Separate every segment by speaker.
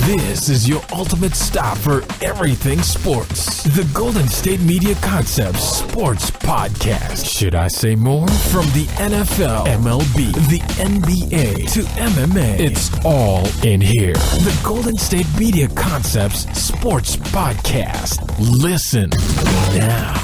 Speaker 1: This is your ultimate stop for everything sports. The Golden State Media Concepts Sports Podcast. Should I say more? From the NFL, MLB, the NBA to MMA, it's all in here. The Golden State Media Concepts Sports Podcast. Listen now.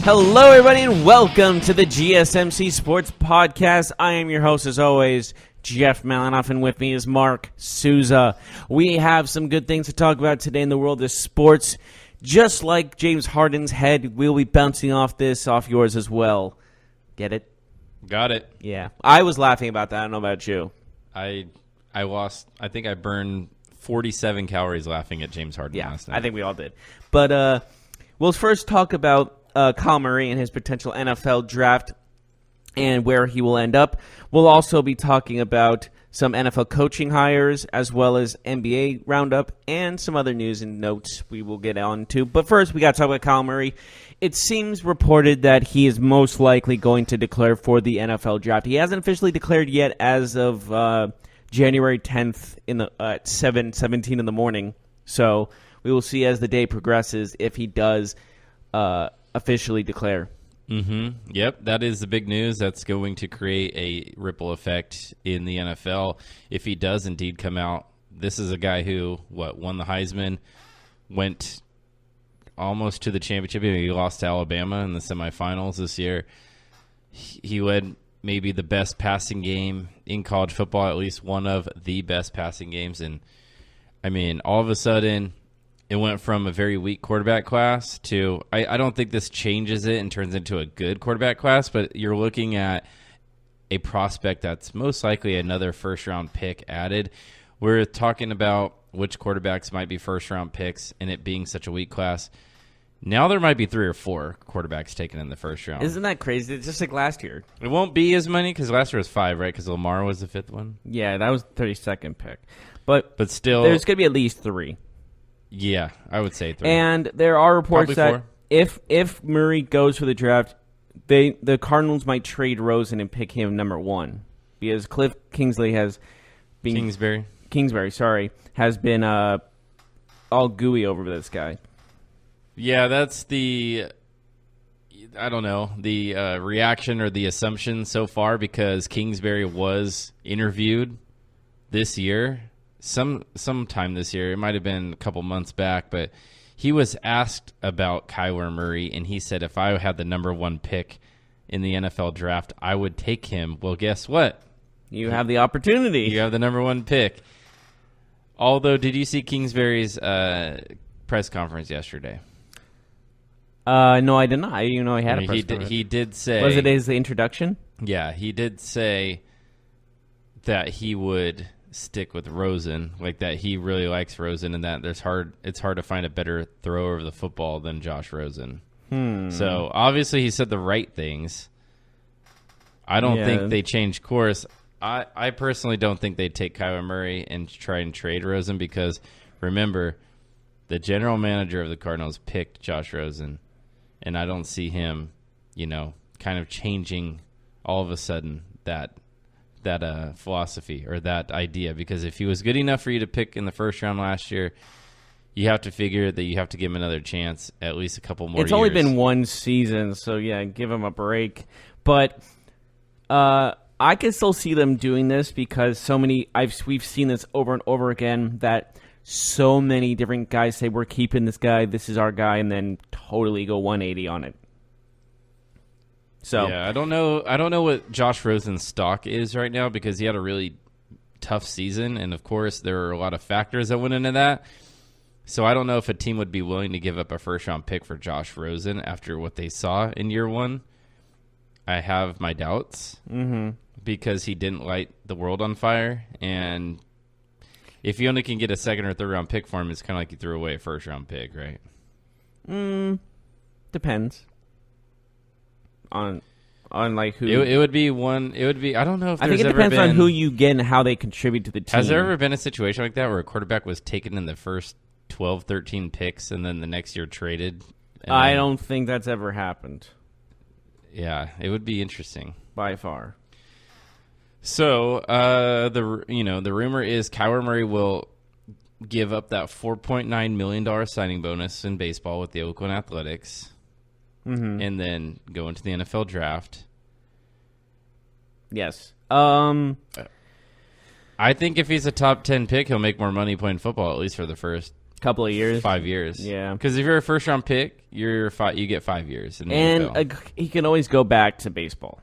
Speaker 2: Hello, everybody, and welcome to the GSMC Sports Podcast. I am your host, as always, Jeff Malinoff, and with me is Mark Souza. We have some good things to talk about today in the world of sports. Just like James Harden's head, we'll be bouncing off yours as well. Get it?
Speaker 3: Got it.
Speaker 2: Yeah. I was laughing about that. I don't know about you.
Speaker 3: I think I burned 47 calories laughing at James Harden last night.
Speaker 2: I think we all did. But we'll first talk about Kyle Murray and his potential NFL draft and where he will end up. We'll also be talking about some NFL coaching hires as well as NBA roundup and some other news and notes we will get on to. But first, we got to talk about Kyle Murray. It seems reported that he is most likely going to declare for the NFL draft. He hasn't officially declared yet as of January 10th at 7:17 in the morning. So we will see as the day progresses if he does officially declare.
Speaker 3: Yep, that is the big news. That's going to create a ripple effect in the NFL. If he does indeed come out, this is a guy who, won the Heisman, went almost to the championship. He lost to Alabama in the semifinals this year. He led maybe the best passing game in college football, at least one of the best passing games. And, I mean, all of a sudden, it went from a very weak quarterback class to, I don't think this changes it and turns into a good quarterback class, but you're looking at a prospect that's most likely another first-round pick added. We're talking about which quarterbacks might be first-round picks and it being such a weak class. Now there might be 3 or 4 quarterbacks taken in the first round.
Speaker 2: Isn't that crazy? It's just like last year.
Speaker 3: It won't be as many because last year was 5, right? Because Lamar was the 5th one.
Speaker 2: Yeah, that was the 32nd pick. But
Speaker 3: still,
Speaker 2: there's going to be at least 3.
Speaker 3: Yeah, I would say 3.
Speaker 2: And there are reports
Speaker 3: Probably
Speaker 2: that
Speaker 3: 4.
Speaker 2: if Murray goes for the draft, the Cardinals might trade Rosen and pick him number 1 because Cliff Kingsbury has been all gooey over this guy.
Speaker 3: Yeah, that's the reaction or the assumption so far, because Kingsbury was interviewed this year. Sometime this year. It might have been a couple months back, but he was asked about Kyler Murray, and he said, if I had the number 1 pick in the NFL draft, I would take him. Well, guess what?
Speaker 2: You have the opportunity.
Speaker 3: You have the number 1 pick. Although, did you see Kingsbury's press conference yesterday?
Speaker 2: No, I did not. I didn't even know he had a press conference.
Speaker 3: He did say...
Speaker 2: Was it his introduction?
Speaker 3: Yeah, he did say that he would stick with Rosen, like that he really likes Rosen, and that it's hard to find a better thrower of the football than Josh Rosen. So obviously he said the right things. I don't think they changed course. I personally don't think they'd take Kyler Murray and try and trade Rosen, because remember, the general manager of the Cardinals picked Josh Rosen, and I don't see him, kind of changing all of a sudden that philosophy or that idea, because if he was good enough for you to pick in the first round last year, you have to figure that you have to give him another chance, at least a couple more years.
Speaker 2: It's only been 1 season, so yeah, give him a break. But I can still see them doing this because we've seen this over and over again, that so many different guys say, we're keeping this guy, this is our guy, and then totally go 180 on it. So
Speaker 3: yeah, I don't know what Josh Rosen's stock is right now, because he had a really tough season, and of course there are a lot of factors that went into that. So I don't know if a team would be willing to give up a first-round pick for Josh Rosen after what they saw in year 1. I have my doubts because he didn't light the world on fire. And if you only can get a second or third round pick for him, it's kind of like you threw away a first round pick, right?
Speaker 2: Depends on like who.
Speaker 3: It would be one. It would be. I don't know if
Speaker 2: I think it depends on who you get and how they contribute to the team.
Speaker 3: Has there ever been a situation like that where a quarterback was taken in the first 12, 13 picks and then the next year traded?
Speaker 2: I don't think that's ever happened.
Speaker 3: Yeah, it would be interesting
Speaker 2: by far.
Speaker 3: So the rumor is Kyler Murray will give up that $4.9 million signing bonus in baseball with the Oakland Athletics, and then go into the NFL draft.
Speaker 2: Yes.
Speaker 3: I think if he's a top 10 pick, he'll make more money playing football, at least for the first
Speaker 2: couple of years,
Speaker 3: 5 years.
Speaker 2: Yeah,
Speaker 3: because if you're a first round pick, you get 5 years. In the NFL.
Speaker 2: He can always go back to baseball.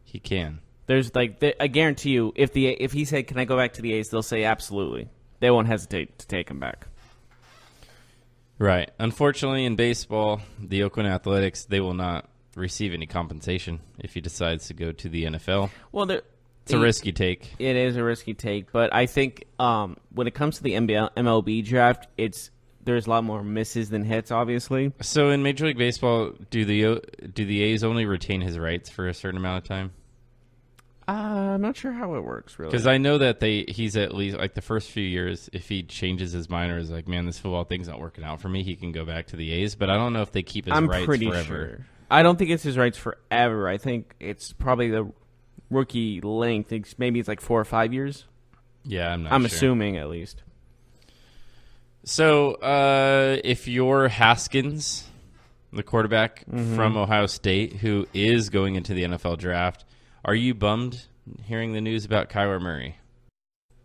Speaker 3: He can.
Speaker 2: There's I guarantee you, if he said, "Can I go back to the A's?" they'll say absolutely. They won't hesitate to take him back.
Speaker 3: Right. Unfortunately, in baseball, the Oakland Athletics, they will not receive any compensation if he decides to go to the NFL.
Speaker 2: Well,
Speaker 3: it's a risky take.
Speaker 2: It is a risky take, but I think when it comes to the MLB draft, there's a lot more misses than hits, obviously.
Speaker 3: So in Major League Baseball, do the A's only retain his rights for a certain amount of time?
Speaker 2: I'm not sure how it works, really.
Speaker 3: Because I know that he's at least, like, the first few years, if he changes his mind or is like, man, this football thing's not working out for me, he can go back to the A's. But I don't know if they keep his rights forever.
Speaker 2: Sure. I don't think it's his rights forever. I think it's probably the rookie length. Maybe it's like 4 or 5 years.
Speaker 3: Yeah, I'm
Speaker 2: sure. Assuming, at least.
Speaker 3: So, if you're Haskins, the quarterback from Ohio State, who is going into the NFL draft, are you bummed hearing the news about Kyler Murray?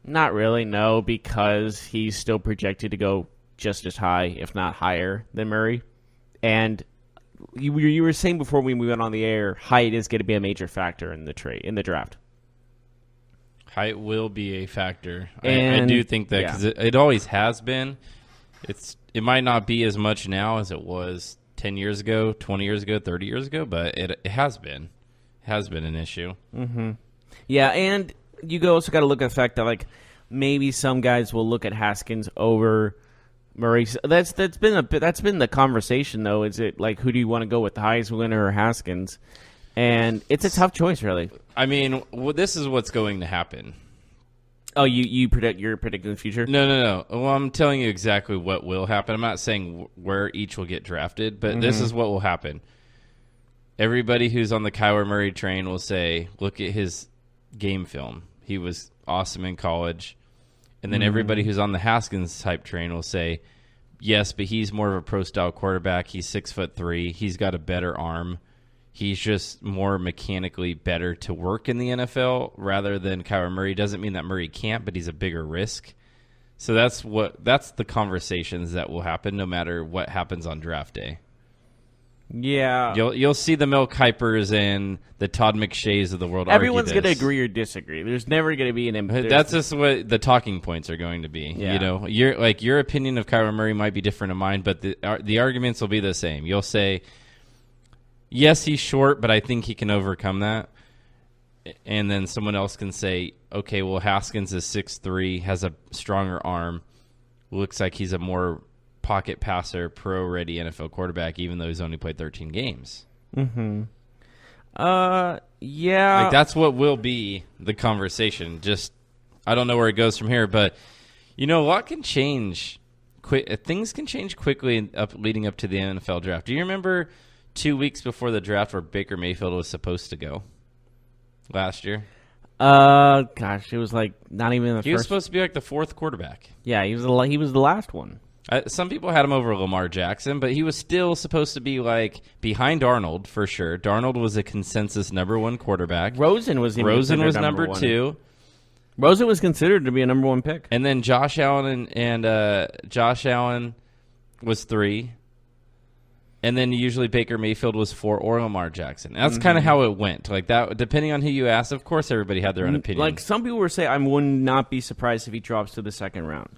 Speaker 2: Not really, no, because he's still projected to go just as high, if not higher, than Murray. And you were saying before we went on the air, height is going to be a major factor in the draft.
Speaker 3: Height will be a factor. I do think that because it always has been. It might not be as much now as it was 10 years ago, 20 years ago, 30 years ago, but it has been. Has been an issue.
Speaker 2: Yeah, and you also got to look at the fact that, like, maybe some guys will look at Haskins over Murray. That's been the conversation, though. Is it like, who do you want to go with, the Heisman winner or Haskins? And it's a tough choice, really.
Speaker 3: I mean, this is what's going to happen.
Speaker 2: Oh, you're predicting the future?
Speaker 3: No. Well, I'm telling you exactly what will happen. I'm not saying where each will get drafted, but this is what will happen. Everybody who's on the Kyler Murray train will say, look at his game film. He was awesome in college. And then everybody who's on the Haskins type train will say, yes, but he's more of a pro-style quarterback. He's 6'3". He's got a better arm. He's just more mechanically better to work in the NFL rather than Kyler Murray. Doesn't mean that Murray can't, but he's a bigger risk. So that's the conversations that will happen no matter what happens on draft day.
Speaker 2: Yeah,
Speaker 3: you'll see the Mel Kipers and the Todd McShays of the world.
Speaker 2: Everyone's going to agree or disagree. There's never going to be an.
Speaker 3: That's just what the talking points are going to be. Yeah. You know, your opinion of Kyler Murray might be different to mine, but the arguments will be the same. You'll say, yes, he's short, but I think he can overcome that. And then someone else can say, okay, well, Haskins is 6'3", has a stronger arm, looks like he's a more pocket passer, pro-ready NFL quarterback, even though he's only played 13 games.
Speaker 2: Yeah.
Speaker 3: Like, that's what will be the conversation. Just, I don't know where it goes from here, but, a lot can change. Things can change quickly leading up to the NFL draft. Do you remember 2 weeks before the draft where Baker Mayfield was supposed to go last year?
Speaker 2: Gosh, it was like not even the first.
Speaker 3: He was supposed to be like the fourth quarterback.
Speaker 2: Yeah, he was the last one.
Speaker 3: Some people had him over Lamar Jackson, but he was still supposed to be like behind Darnold for sure. Darnold was a consensus number one quarterback.
Speaker 2: Rosen was
Speaker 3: number two.
Speaker 2: Rosen was considered to be a number one pick.
Speaker 3: And then Josh Allen and Josh Allen was 3. And then usually Baker Mayfield was 4 or Lamar Jackson. That's kind of how it went. Like that, depending on who you asked. Of course, everybody had their own opinion.
Speaker 2: Like some people were saying, I would not be surprised if he drops to the second round.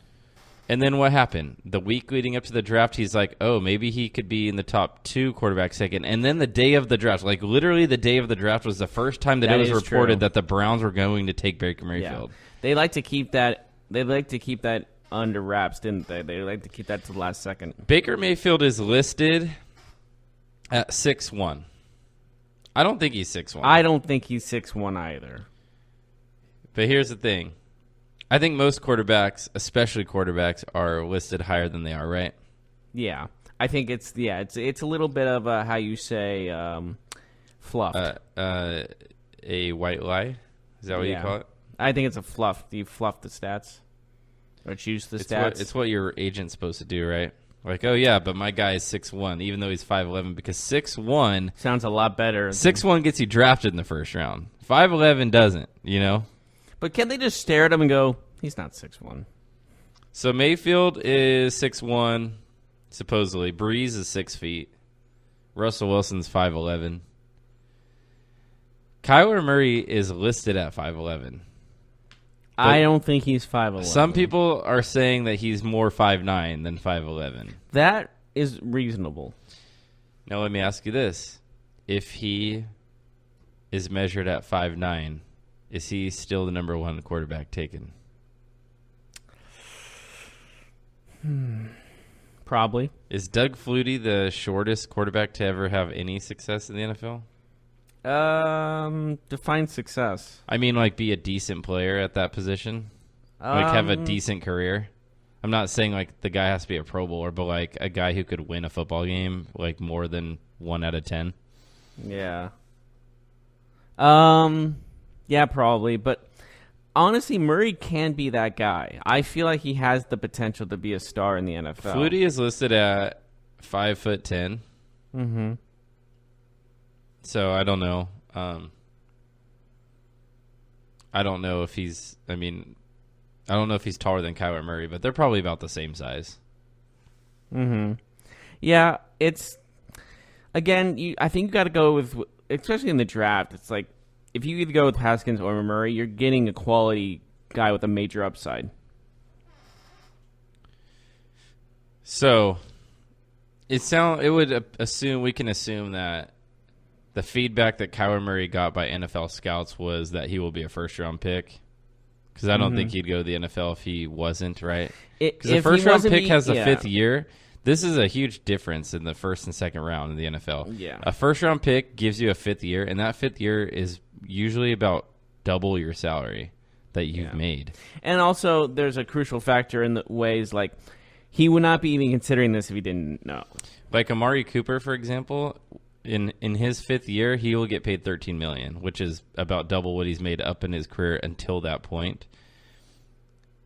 Speaker 3: And then what happened? The week leading up to the draft, he's like, oh, maybe he could be in the top 2 quarterback second. And then the day of the draft, like literally the day of the draft was the first time that it was reported that the Browns were going to take Baker Mayfield.
Speaker 2: Yeah. They like to keep that under wraps, didn't they? They like to keep that to the last second.
Speaker 3: Baker Mayfield is listed at 6'1". I don't think he's 6'1".
Speaker 2: I don't think he's 6'1" either.
Speaker 3: But here's the thing. I think most quarterbacks, especially quarterbacks, are listed higher than they are, right?
Speaker 2: Yeah. I think it's a little bit of a, how you say, fluffed.
Speaker 3: A white lie? Is that what you call it?
Speaker 2: I think it's a fluff. Do you fluff the stats? Or choose the stats?
Speaker 3: It's what your agent's supposed to do, right? Like, oh, yeah, but my guy is 6'1", even though he's 5'11", because 6'1"
Speaker 2: sounds a lot better.
Speaker 3: 6'1" gets you drafted in the first round. 5'11" doesn't, you know?
Speaker 2: But can't they just stare at him and go, he's not 6'1"?
Speaker 3: So Mayfield is 6'1", supposedly. Breeze is 6 feet. Russell Wilson's 5'11". Kyler Murray is listed at 5'11".
Speaker 2: I don't think he's 5'11".
Speaker 3: Some people are saying that he's more 5'9" than 5'11".
Speaker 2: That is reasonable.
Speaker 3: Now let me ask you this. If he is measured at 5'9", is he still the number 1 quarterback taken?
Speaker 2: Probably.
Speaker 3: Is Doug Flutie the shortest quarterback to ever have any success in the NFL?
Speaker 2: Define success.
Speaker 3: I mean, like, be a decent player at that position? Like, have a decent career? I'm not saying, like, the guy has to be a Pro Bowler, but, like, a guy who could win a football game, like, more than 1 out of 10?
Speaker 2: Yeah. Yeah, probably. But honestly, Murray can be that guy. I feel like he has the potential to be a star in the NFL.
Speaker 3: Flutie is listed at 5'10".
Speaker 2: Mm-hmm.
Speaker 3: So I don't know. I don't know if he's. I don't know if he's taller than Kyler Murray, but they're probably about the same size.
Speaker 2: Mm-hmm. Yeah, it's again. I think you got to go with, especially in the draft. It's like if you either go with Haskins or Murray, you're getting a quality guy with a major upside.
Speaker 3: So we can assume that the feedback that Kyler Murray got by NFL scouts was that he will be a first-round pick. Because I don't think he'd go to the NFL if he wasn't, right? Because the first-round pick has the 5th year. This is a huge difference in the first and second round in the NFL.
Speaker 2: Yeah.
Speaker 3: A first-round pick gives you a 5th year, and that 5th year is usually about double your salary that you've made. And
Speaker 2: also, there's a crucial factor in the ways, like, he would not be even considering this if he didn't know.
Speaker 3: Like Amari Cooper, for example, in his 5th year, he will get paid $13 million, which is about double what he's made up in his career until that point.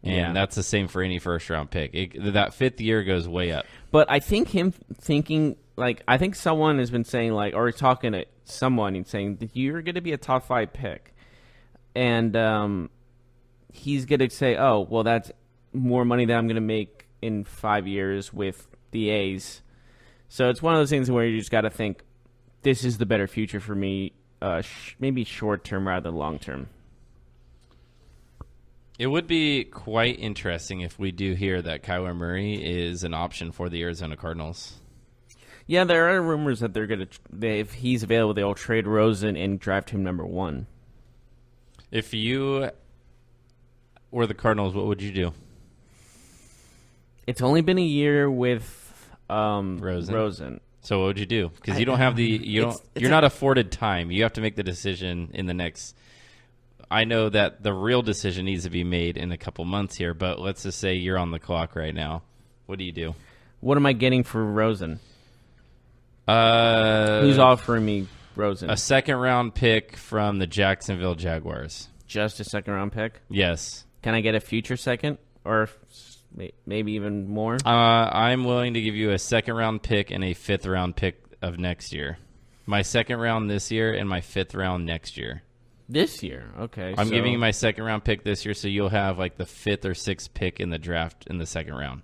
Speaker 3: And that's the same for any first-round pick. That 5th year goes way up.
Speaker 2: But I think him thinking, like, I think someone has been saying, like, or talking to someone and saying that you're going to be a top 5 pick. And he's going to say, oh, well, that's more money that I'm going to make in 5 years with the A's. So it's one of those things where you just got to think, this is the better future for me, maybe short-term rather than long-term.
Speaker 3: It would be quite interesting if we do hear that Kyler Murray is an option for the Arizona Cardinals.
Speaker 2: Yeah, there are rumors that they're going to, if he's available, they'll trade Rosen and draft him number 1.
Speaker 3: If you were the Cardinals, what would you do?
Speaker 2: It's only been a year with Rosen.
Speaker 3: So what would you do? Because you don't have you're not afforded time. You have to make the decision in the next. I know that the real decision needs to be made in a couple months here, but let's just say you're on the clock right now. What do you do?
Speaker 2: What am I getting for Rosen? Who's offering me Rosen?
Speaker 3: A second-round pick from the Jacksonville Jaguars.
Speaker 2: Just a second-round pick?
Speaker 3: Yes.
Speaker 2: Can I get a future second, or maybe even more?
Speaker 3: I'm willing to give you a second-round pick and a fifth-round pick of next year. My second round this year and my fifth round next year.
Speaker 2: This year, okay.
Speaker 3: I'm giving you my second round pick this year, so you'll have like the fifth or sixth pick in the draft in the second round.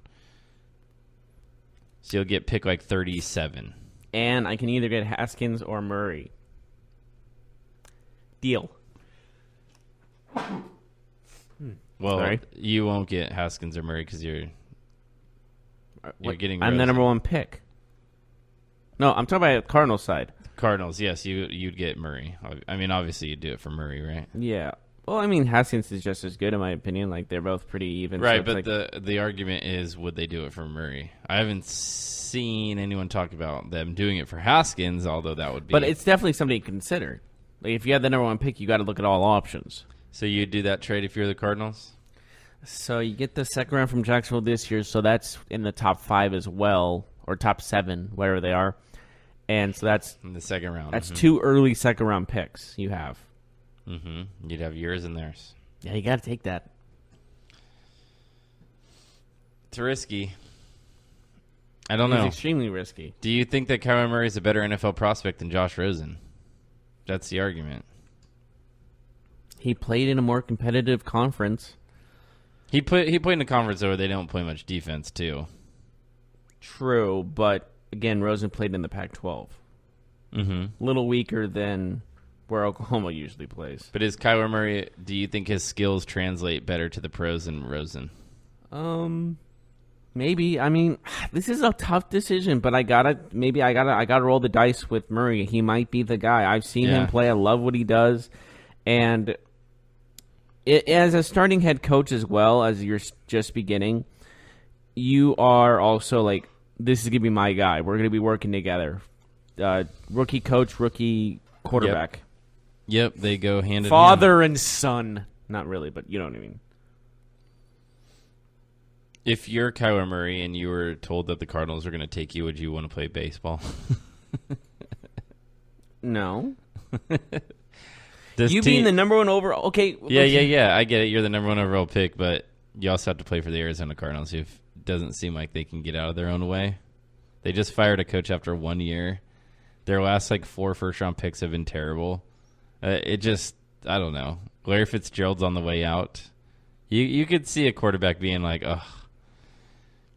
Speaker 3: So you'll get pick like 37.
Speaker 2: And I can either get Haskins or Murray. Deal.
Speaker 3: Well,
Speaker 2: Sorry?
Speaker 3: you won't get Haskins or Murray because you're You're getting
Speaker 2: I'm the
Speaker 3: Rosen.
Speaker 2: number one pick. No, I'm talking about the Cardinals side.
Speaker 3: Cardinals, yes, you'd get Murray. I mean, obviously you'd do it for Murray, right?
Speaker 2: Yeah. Well, I mean, Haskins is just as good in my opinion. Like they're both pretty even.
Speaker 3: Right,
Speaker 2: so
Speaker 3: but the argument is, would they do it for Murray? I haven't seen anyone talk about them doing it for Haskins, although that would be.
Speaker 2: But it's definitely something to consider. Like if you have the number one pick, you got to look at all options.
Speaker 3: So you'd do that trade if you're the Cardinals?
Speaker 2: So you get the second round from Jacksonville this year, so that's in the top 5 as well, or top 7, whatever they are. And so that's
Speaker 3: In the second round.
Speaker 2: That's 2 early second round picks you have.
Speaker 3: Mm-hmm. You'd have yours and theirs.
Speaker 2: Yeah, you got to take that.
Speaker 3: It's risky. I don't know.
Speaker 2: It's extremely risky.
Speaker 3: Do you think that Kyler Murray is a better NFL prospect than Josh Rosen? That's the argument.
Speaker 2: He played in a more competitive conference.
Speaker 3: He played in a conference where they don't play much defense too.
Speaker 2: True, but again, Rosen played in the Pac-12.
Speaker 3: Mm-hmm.
Speaker 2: A little weaker than where Oklahoma usually plays.
Speaker 3: But is Kyler Murray? Do you think his skills translate better to the pros than Rosen?
Speaker 2: Maybe. I mean, this is a tough decision, but I gotta roll the dice with Murray. He might be the guy. I've seen him play. I love what he does, and as a starting head coach as well as you're just beginning, you are also like, this is gonna be my guy. We're gonna be working together. Rookie coach, rookie quarterback.
Speaker 3: Yep, they go hand in hand.
Speaker 2: Father and son. Not really, but you know what I mean.
Speaker 3: If you're Kyler Murray and you were told that the Cardinals are going to take you, would you want to play baseball?
Speaker 2: No. Being the number one overall. Okay.
Speaker 3: Yeah. I get it. You're the number one overall pick, but you also have to play for the Arizona Cardinals, who doesn't seem like they can get out of their own way. They just fired a coach after 1 year. Their last 4 first-round picks have been terrible. I don't know. Larry Fitzgerald's on the way out. You could see a quarterback being like, ugh,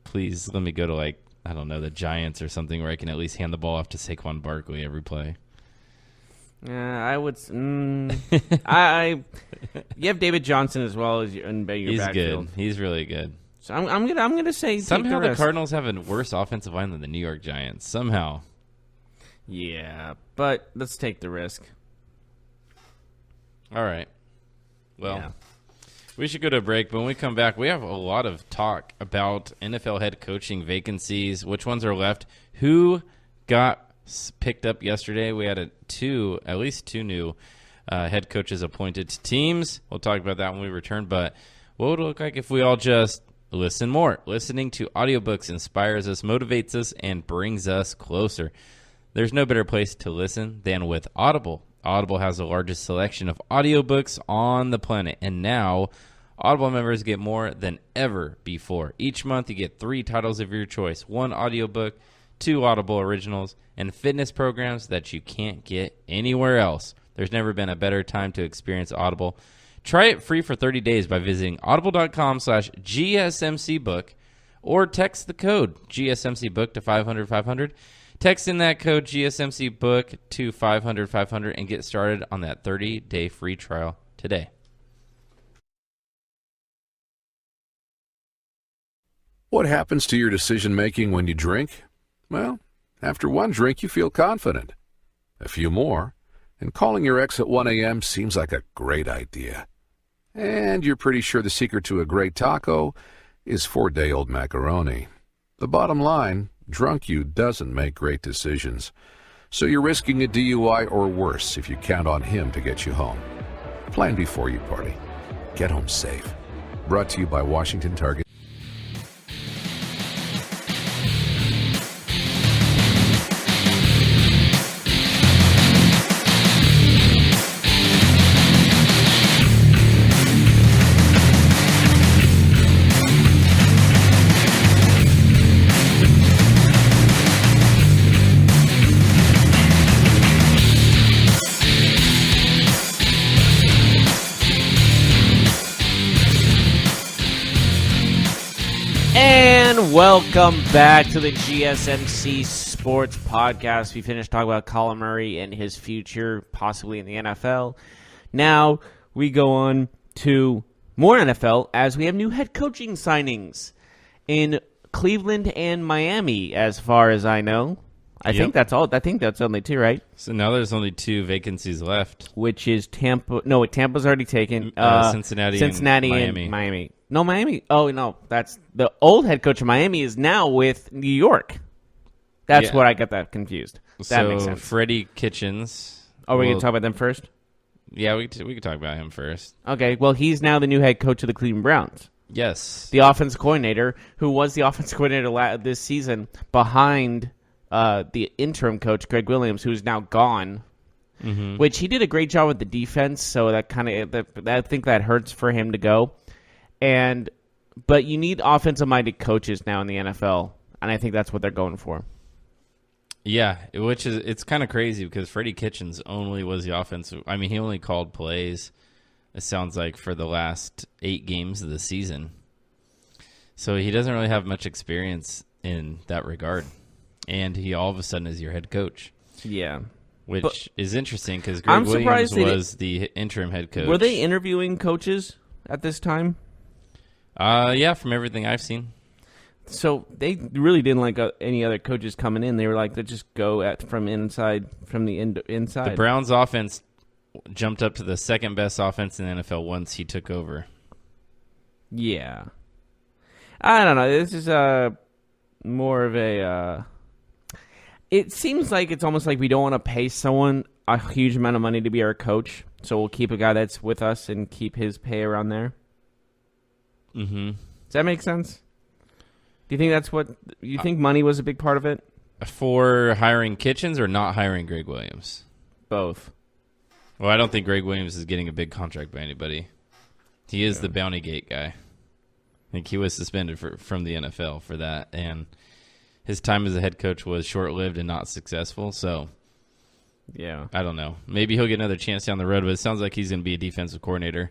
Speaker 3: please let me go to I don't know, the Giants or something where I can at least hand the ball off to Saquon Barkley every play.
Speaker 2: I would. I you have David Johnson as well as in your
Speaker 3: He's
Speaker 2: backfield.
Speaker 3: good. He's really good.
Speaker 2: So I'm gonna say
Speaker 3: Somehow
Speaker 2: take
Speaker 3: the Cardinals have a worse offensive line than the New York Giants. Somehow.
Speaker 2: Yeah, but let's take the risk.
Speaker 3: All right. Well.
Speaker 2: Yeah.
Speaker 3: We should go to a break, but when we come back, we have a lot of talk about NFL head coaching vacancies, which ones are left, who got picked up yesterday. We had at least two new head coaches appointed to teams. We'll talk about that when we return, but what would it look like if we all just listen more? Listening to audiobooks inspires us, motivates us, and brings us closer. There's no better place to listen than with Audible. Audible has the largest selection of audiobooks on the planet, and now Audible members get more than ever before. Each month you get 3 titles of your choice, 1 audiobook, 2 Audible originals, and fitness programs that you can't get anywhere else. There's never been a better time to experience Audible. Try it free for 30 days by visiting audible.com/GSMCbook or text the code GSMCbook to 500-500. Text in that code GSMCbook to 500-500 and get started on that 30-day free trial today.
Speaker 4: What happens to your decision-making when you drink? Well, after one drink, you feel confident. A few more, and calling your ex at 1 a.m. seems like a great idea. And you're pretty sure the secret to a great taco is 4-day-old macaroni. The bottom line, drunk you doesn't make great decisions. So you're risking a DUI or worse if you count on him to get you home. Plan before you party. Get home safe. Brought to you by Washington Target.
Speaker 2: And welcome back to the GSMC Sports Podcast. We finished talking about Kyler Murray and his future, possibly in the NFL. Now we go on to more NFL as we have new head coaching signings in Cleveland and Miami, as far as I know. I think that's all. I think that's only 2, right?
Speaker 3: So now there's only 2 vacancies left.
Speaker 2: Which is Tampa. No, Tampa's already taken.
Speaker 3: Cincinnati
Speaker 2: and Miami. No, Miami. Oh, no. That's the old head coach of Miami is now with New York. That's what I got that confused. That makes sense.
Speaker 3: Freddie Kitchens.
Speaker 2: Oh, we're going to talk about them first?
Speaker 3: Yeah, we could talk about him first.
Speaker 2: Okay, well, he's now the new head coach of the Cleveland Browns.
Speaker 3: Yes.
Speaker 2: The offensive coordinator, who was the offensive coordinator this season behind the interim coach, Greg Williams, who's now gone, which he did a great job with the defense, so that kind of I think that hurts for him to go. But you need offensive-minded coaches now in the NFL, and I think that's what they're going for.
Speaker 3: Yeah, it's kind of crazy because Freddie Kitchens only was the offensive. I mean, he only called plays, it sounds like, for the last 8 games of the season. So he doesn't really have much experience in that regard. And he all of a sudden is your head coach.
Speaker 2: Yeah.
Speaker 3: Which is interesting because Greg Williams was the interim head coach.
Speaker 2: Were they interviewing coaches at this time?
Speaker 3: Yeah, from everything I've seen.
Speaker 2: So they really didn't like any other coaches coming in. They were like, let's just go from the inside.
Speaker 3: The Browns' offense jumped up to the second best offense in the NFL once he took over.
Speaker 2: Yeah. I don't know. This is more of a... it seems like it's almost like we don't want to pay someone a huge amount of money to be our coach, so we'll keep a guy that's with us and keep his pay around there.
Speaker 3: Mm-hmm.
Speaker 2: Does that make sense? Do you think that's what... You think money was a big part of it?
Speaker 3: For hiring Kitchens or not hiring Greg Williams?
Speaker 2: Both.
Speaker 3: Well, I don't think Greg Williams is getting a big contract by anybody. He is the Bounty Gate guy. I think he was suspended from the NFL for that, and his time as a head coach was short-lived and not successful, so
Speaker 2: yeah,
Speaker 3: I don't know. Maybe he'll get another chance down the road, but it sounds like he's going to be a defensive coordinator.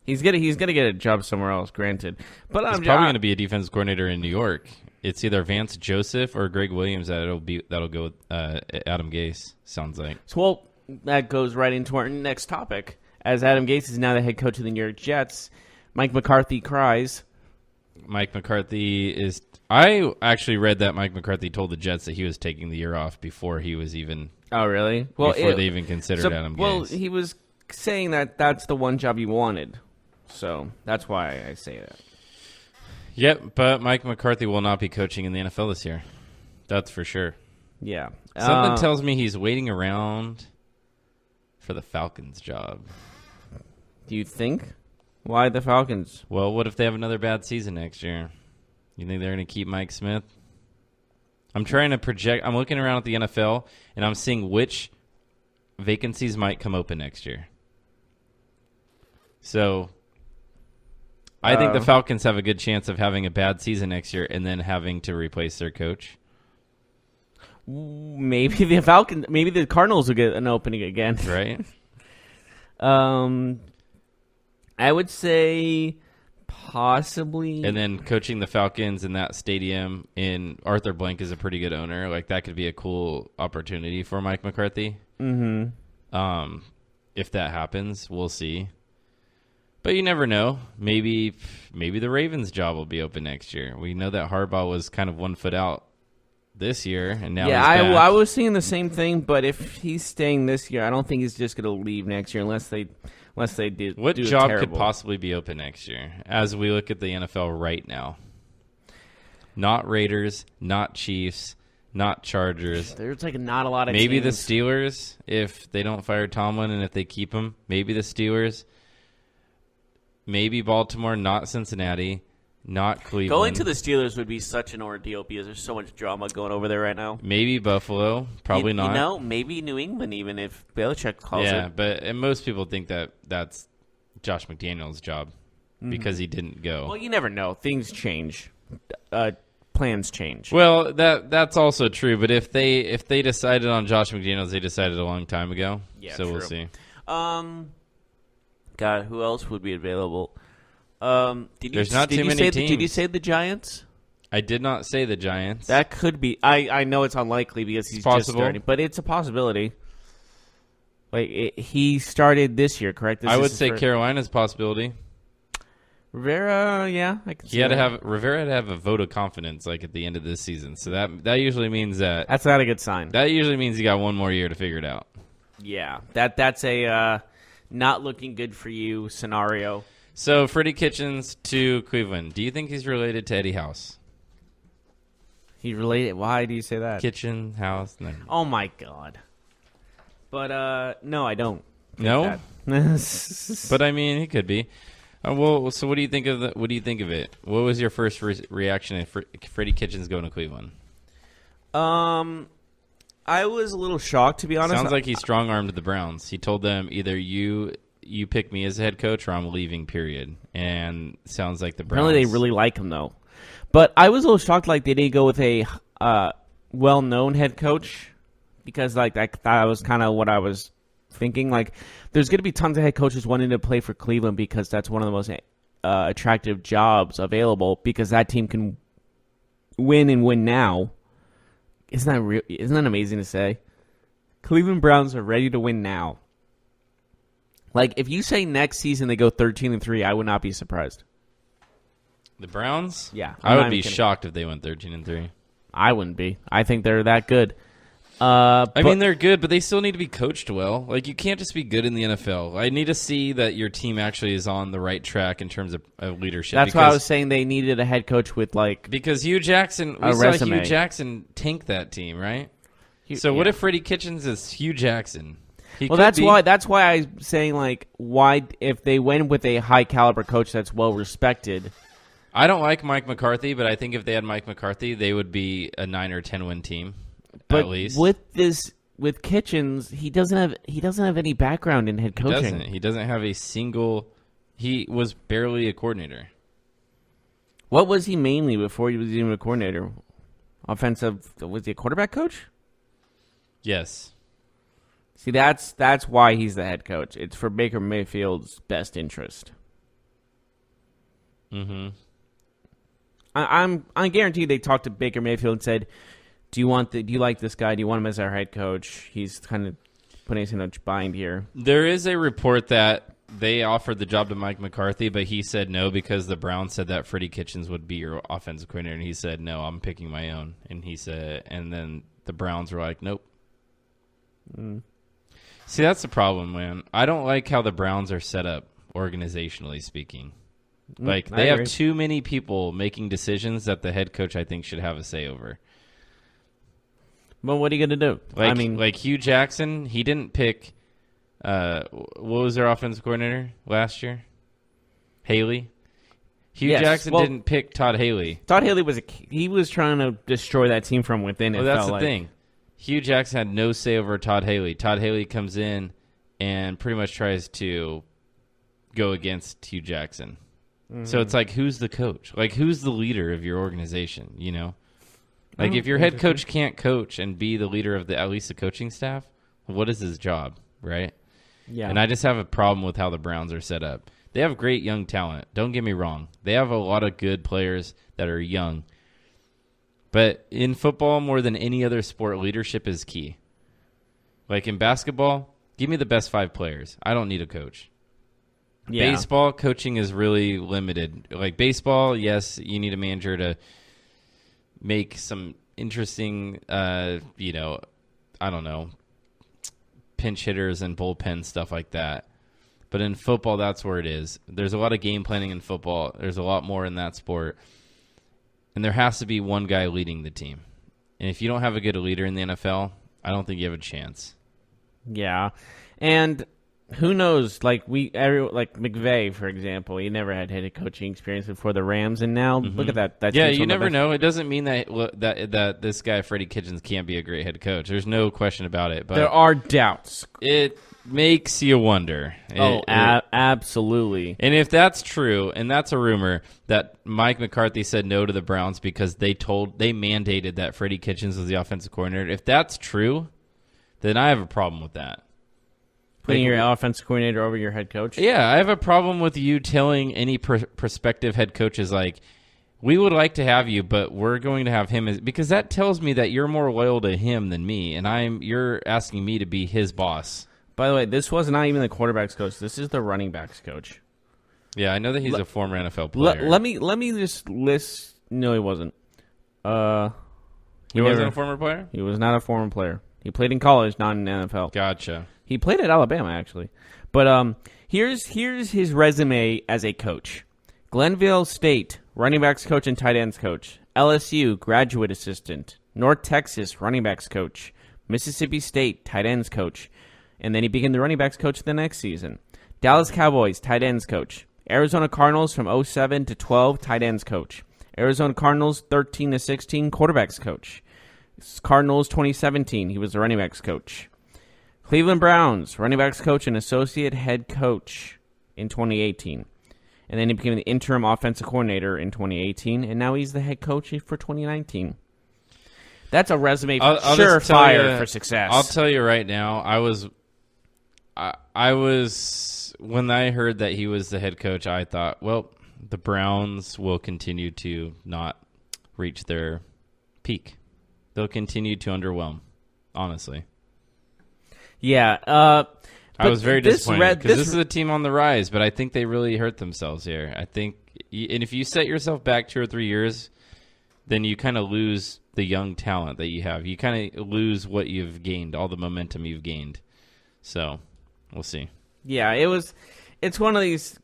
Speaker 2: He's gonna get a job somewhere else, granted. But
Speaker 3: he's probably going to be a defensive coordinator in New York. It's either Vance Joseph or Greg Williams that'll go with Adam Gase, sounds like.
Speaker 2: So, well, that goes right into our next topic. As Adam Gase is now the head coach of the New York Jets, Mike McCarthy cries.
Speaker 3: Mike McCarthy is... I actually read that Mike McCarthy told the Jets that he was taking the year off before he was even...
Speaker 2: Oh, really? Well,
Speaker 3: before they even considered Adam Gase.
Speaker 2: Well, he was saying that that's the one job he wanted. So that's why I say that.
Speaker 3: Yep, but Mike McCarthy will not be coaching in the NFL this year. That's for sure.
Speaker 2: Yeah.
Speaker 3: Something tells me he's waiting around for the Falcons job.
Speaker 2: Do you think? Why the Falcons?
Speaker 3: Well, what if they have another bad season next year? You think they're going to keep Mike Smith? I'm trying to project. I'm looking around at the NFL, and I'm seeing which vacancies might come open next year. So I think the Falcons have a good chance of having a bad season next year and then having to replace their coach.
Speaker 2: Maybe the Cardinals will get an opening again.
Speaker 3: Right.
Speaker 2: I would say possibly.
Speaker 3: And then coaching the Falcons in that stadium in Arthur Blank is a pretty good owner. Like, that could be a cool opportunity for Mike McCarthy.
Speaker 2: Mm-hmm.
Speaker 3: If that happens, we'll see. But you never know. Maybe the Ravens' job will be open next year. We know that Harbaugh was kind of 1 foot out this year, and now he's back.
Speaker 2: I was seeing the same thing. But if he's staying this year, I don't think he's just going to leave next year unless they did.
Speaker 3: What job could possibly be open next year? As we look at the NFL right now, not Raiders, not Chiefs, not Chargers.
Speaker 2: There's not a lot of
Speaker 3: maybe
Speaker 2: teams.
Speaker 3: The Steelers if they don't fire Tomlin and if they keep him. Maybe the Steelers. Maybe Baltimore, not Cincinnati, not Cleveland.
Speaker 2: Going to the Steelers would be such an ordeal because there's so much drama going over there right now.
Speaker 3: Maybe Buffalo, probably not.
Speaker 2: Maybe New England even if Belichick calls it.
Speaker 3: Yeah, but most people think that that's Josh McDaniels' job because he didn't go.
Speaker 2: Well, you never know. Things change. Plans change.
Speaker 3: Well, that's also true. But if they decided on Josh McDaniels, they decided a long time ago.
Speaker 2: Yeah,
Speaker 3: so
Speaker 2: true.
Speaker 3: We'll see.
Speaker 2: God, who else would be available? There's
Speaker 3: not too many teams.
Speaker 2: Did you say the Giants?
Speaker 3: I did not say the Giants.
Speaker 2: That could be. I know it's unlikely because he's just starting, but it's a possibility. He started this year, correct?
Speaker 3: I would say Carolina's a possibility.
Speaker 2: Rivera, yeah, I can see
Speaker 3: Rivera had to have a vote of confidence like at the end of this season. So that usually means
Speaker 2: that's not a good sign.
Speaker 3: That usually means he got one more year to figure it out.
Speaker 2: Yeah, that's a not looking good for you scenario.
Speaker 3: So Freddie Kitchens to Cleveland. Do you think he's related to Eddie House?
Speaker 2: He's related. Why do you say that?
Speaker 3: Kitchen, House. No.
Speaker 2: Oh my God. But no, I don't.
Speaker 3: No. But I mean, he could be. Well, so what do you think of it? What was your first reaction to Freddie Kitchens going to Cleveland?
Speaker 2: I was a little shocked, to be honest.
Speaker 3: Sounds like he strong-armed the Browns. He told them either you pick me as a head coach or I'm leaving, period. And sounds like the Browns.
Speaker 2: Apparently they really like him, though. But I was a little shocked they didn't go with a well-known head coach because that was kind of what I was thinking. There's going to be tons of head coaches wanting to play for Cleveland because that's one of the most attractive jobs available because that team can win and win now. Isn't that amazing to say? Cleveland Browns are ready to win now. If you say next season they go 13-3, I would not be surprised.
Speaker 3: The Browns?
Speaker 2: Yeah.
Speaker 3: I would be shocked if they went 13-3.
Speaker 2: I wouldn't be. I think they're that good.
Speaker 3: I mean, they're good, but they still need to be coached well. You can't just be good in the NFL. I need to see that your team actually is on the right track in terms of leadership.
Speaker 2: That's why I was saying they needed a head coach with
Speaker 3: because Hugh Jackson, we saw
Speaker 2: resume.
Speaker 3: Hugh Jackson tank that team, right? What if Freddie Kitchens is Hugh Jackson?
Speaker 2: That's why I'm saying why if they went with a high caliber coach that's well respected.
Speaker 3: I don't like Mike McCarthy, but I think if they had Mike McCarthy, they would be a 9 or 10 win team.
Speaker 2: But
Speaker 3: at least
Speaker 2: with Kitchens, he doesn't have any background in head coaching.
Speaker 3: He doesn't have a single. He was barely a coordinator.
Speaker 2: What was he mainly before he was even a coordinator? Offensive? Was he a quarterback coach?
Speaker 3: Yes.
Speaker 2: See, that's why he's the head coach. It's for Baker Mayfield's best interest.
Speaker 3: Mm-hmm.
Speaker 2: I'm guaranteed they talked to Baker Mayfield and said, Do you like this guy? Do you want him as our head coach? He's kind of putting us in a bind here.
Speaker 3: There is a report that they offered the job to Mike McCarthy, but he said no because the Browns said that Freddie Kitchens would be your offensive coordinator, and he said no, I'm picking my own. And then the Browns were like, nope.
Speaker 2: Mm.
Speaker 3: See, that's the problem, man. I don't like how the Browns are set up organizationally speaking. They have too many people making decisions that the head coach I think should have a say over.
Speaker 2: But what are you going to do?
Speaker 3: Hugh Jackson, he didn't pick. What was their offensive coordinator last year? Haley. Hugh Jackson didn't pick Todd Haley.
Speaker 2: Todd Haley was trying to destroy that team from within.
Speaker 3: Well, that's the thing. Hugh Jackson had no say over Todd Haley. Todd Haley comes in and pretty much tries to go against Hugh Jackson. Mm-hmm. So it's who's the coach? Who's the leader of your organization? You know. If your head coach can't coach and be the leader of at least the coaching staff, what is his job, right?
Speaker 2: Yeah.
Speaker 3: And I just have a problem with how the Browns are set up. They have great young talent. Don't get me wrong. They have a lot of good players that are young. But in football, more than any other sport, leadership is key. In basketball, give me the best 5 players. I don't need a coach. Yeah. Baseball, coaching is really limited. Baseball, yes, you need a manager to make some interesting, I don't know, pinch hitters and bullpen stuff like that. But in football, that's where it is. There's a lot of game planning in football. There's a lot more in that sport. And there has to be one guy leading the team. And if you don't have a good leader in the NFL, I don't think you have a chance.
Speaker 2: Yeah. And who knows? McVay, for example, he never had head coaching experience before the Rams, and now look at that.
Speaker 3: You never know. It doesn't mean that this guy Freddie Kitchens can't be a great head coach. There's no question about it. But
Speaker 2: there are doubts.
Speaker 3: It makes you wonder.
Speaker 2: Absolutely.
Speaker 3: And if that's true, and that's a rumor that Mike McCarthy said no to the Browns because they mandated that Freddie Kitchens was the offensive coordinator. If that's true, then I have a problem with that.
Speaker 2: Putting your offensive coordinator over your head coach?
Speaker 3: Yeah, I have a problem with you telling any prospective head coaches, we would like to have you, but we're going to have him because that tells me that you're more loyal to him than me, and you're asking me to be his boss.
Speaker 2: By the way, this was not even the quarterback's coach. This is the running back's coach.
Speaker 3: Yeah, I know that he's a former NFL player.
Speaker 2: Let me just list. No, he wasn't.
Speaker 3: He wasn't a former player?
Speaker 2: He was not a former player. He played in college, not in the NFL.
Speaker 3: Gotcha.
Speaker 2: He played at Alabama, actually. But here's his resume as a coach. Glenville State, running backs coach and tight ends coach. LSU, graduate assistant. North Texas, running backs coach. Mississippi State, tight ends coach. And then he became the running backs coach the next season. Dallas Cowboys, tight ends coach. Arizona Cardinals from 07 to 12, tight ends coach. Arizona Cardinals 13 to 16, quarterbacks coach. Cardinals 2017, he was the running backs coach. Cleveland Browns, running backs coach and associate head coach in 2018. And then he became the interim offensive coordinator in 2018, and now he's the head coach for 2019. That's a resume surefire for success.
Speaker 3: I'll tell you right now, I was when I heard that he was the head coach, I thought, well, the Browns will continue to not reach their peak. They'll continue to underwhelm, honestly.
Speaker 2: Yeah.
Speaker 3: I was very disappointed because this is a team on the rise, but I think they really hurt themselves here. I think, and if you set yourself back 2 or 3 years, then you kind of lose the young talent that you have. You kind of lose what you've gained, all the momentum you've gained. So, we'll see.
Speaker 2: Yeah, it's one of these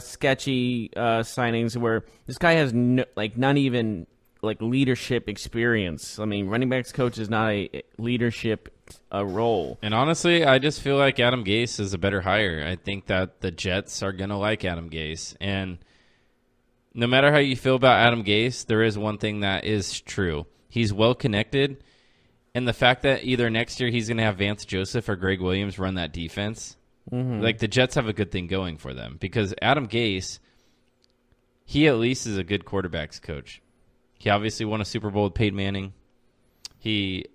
Speaker 2: sketchy signings where this guy has not even leadership experience. I mean, running backs coach is not a leadership role.
Speaker 3: And honestly, I just feel like Adam Gase is a better hire. I think that the Jets are going to like Adam Gase. And no matter how you feel about Adam Gase, there is one thing that is true. He's well connected. And the fact that either next year he's going to have Vance Joseph or Greg Williams run that defense, like the Jets have a good thing going for them. Because Adam Gase, he at least is a good quarterbacks coach. He obviously won a Super Bowl with Peyton Manning. He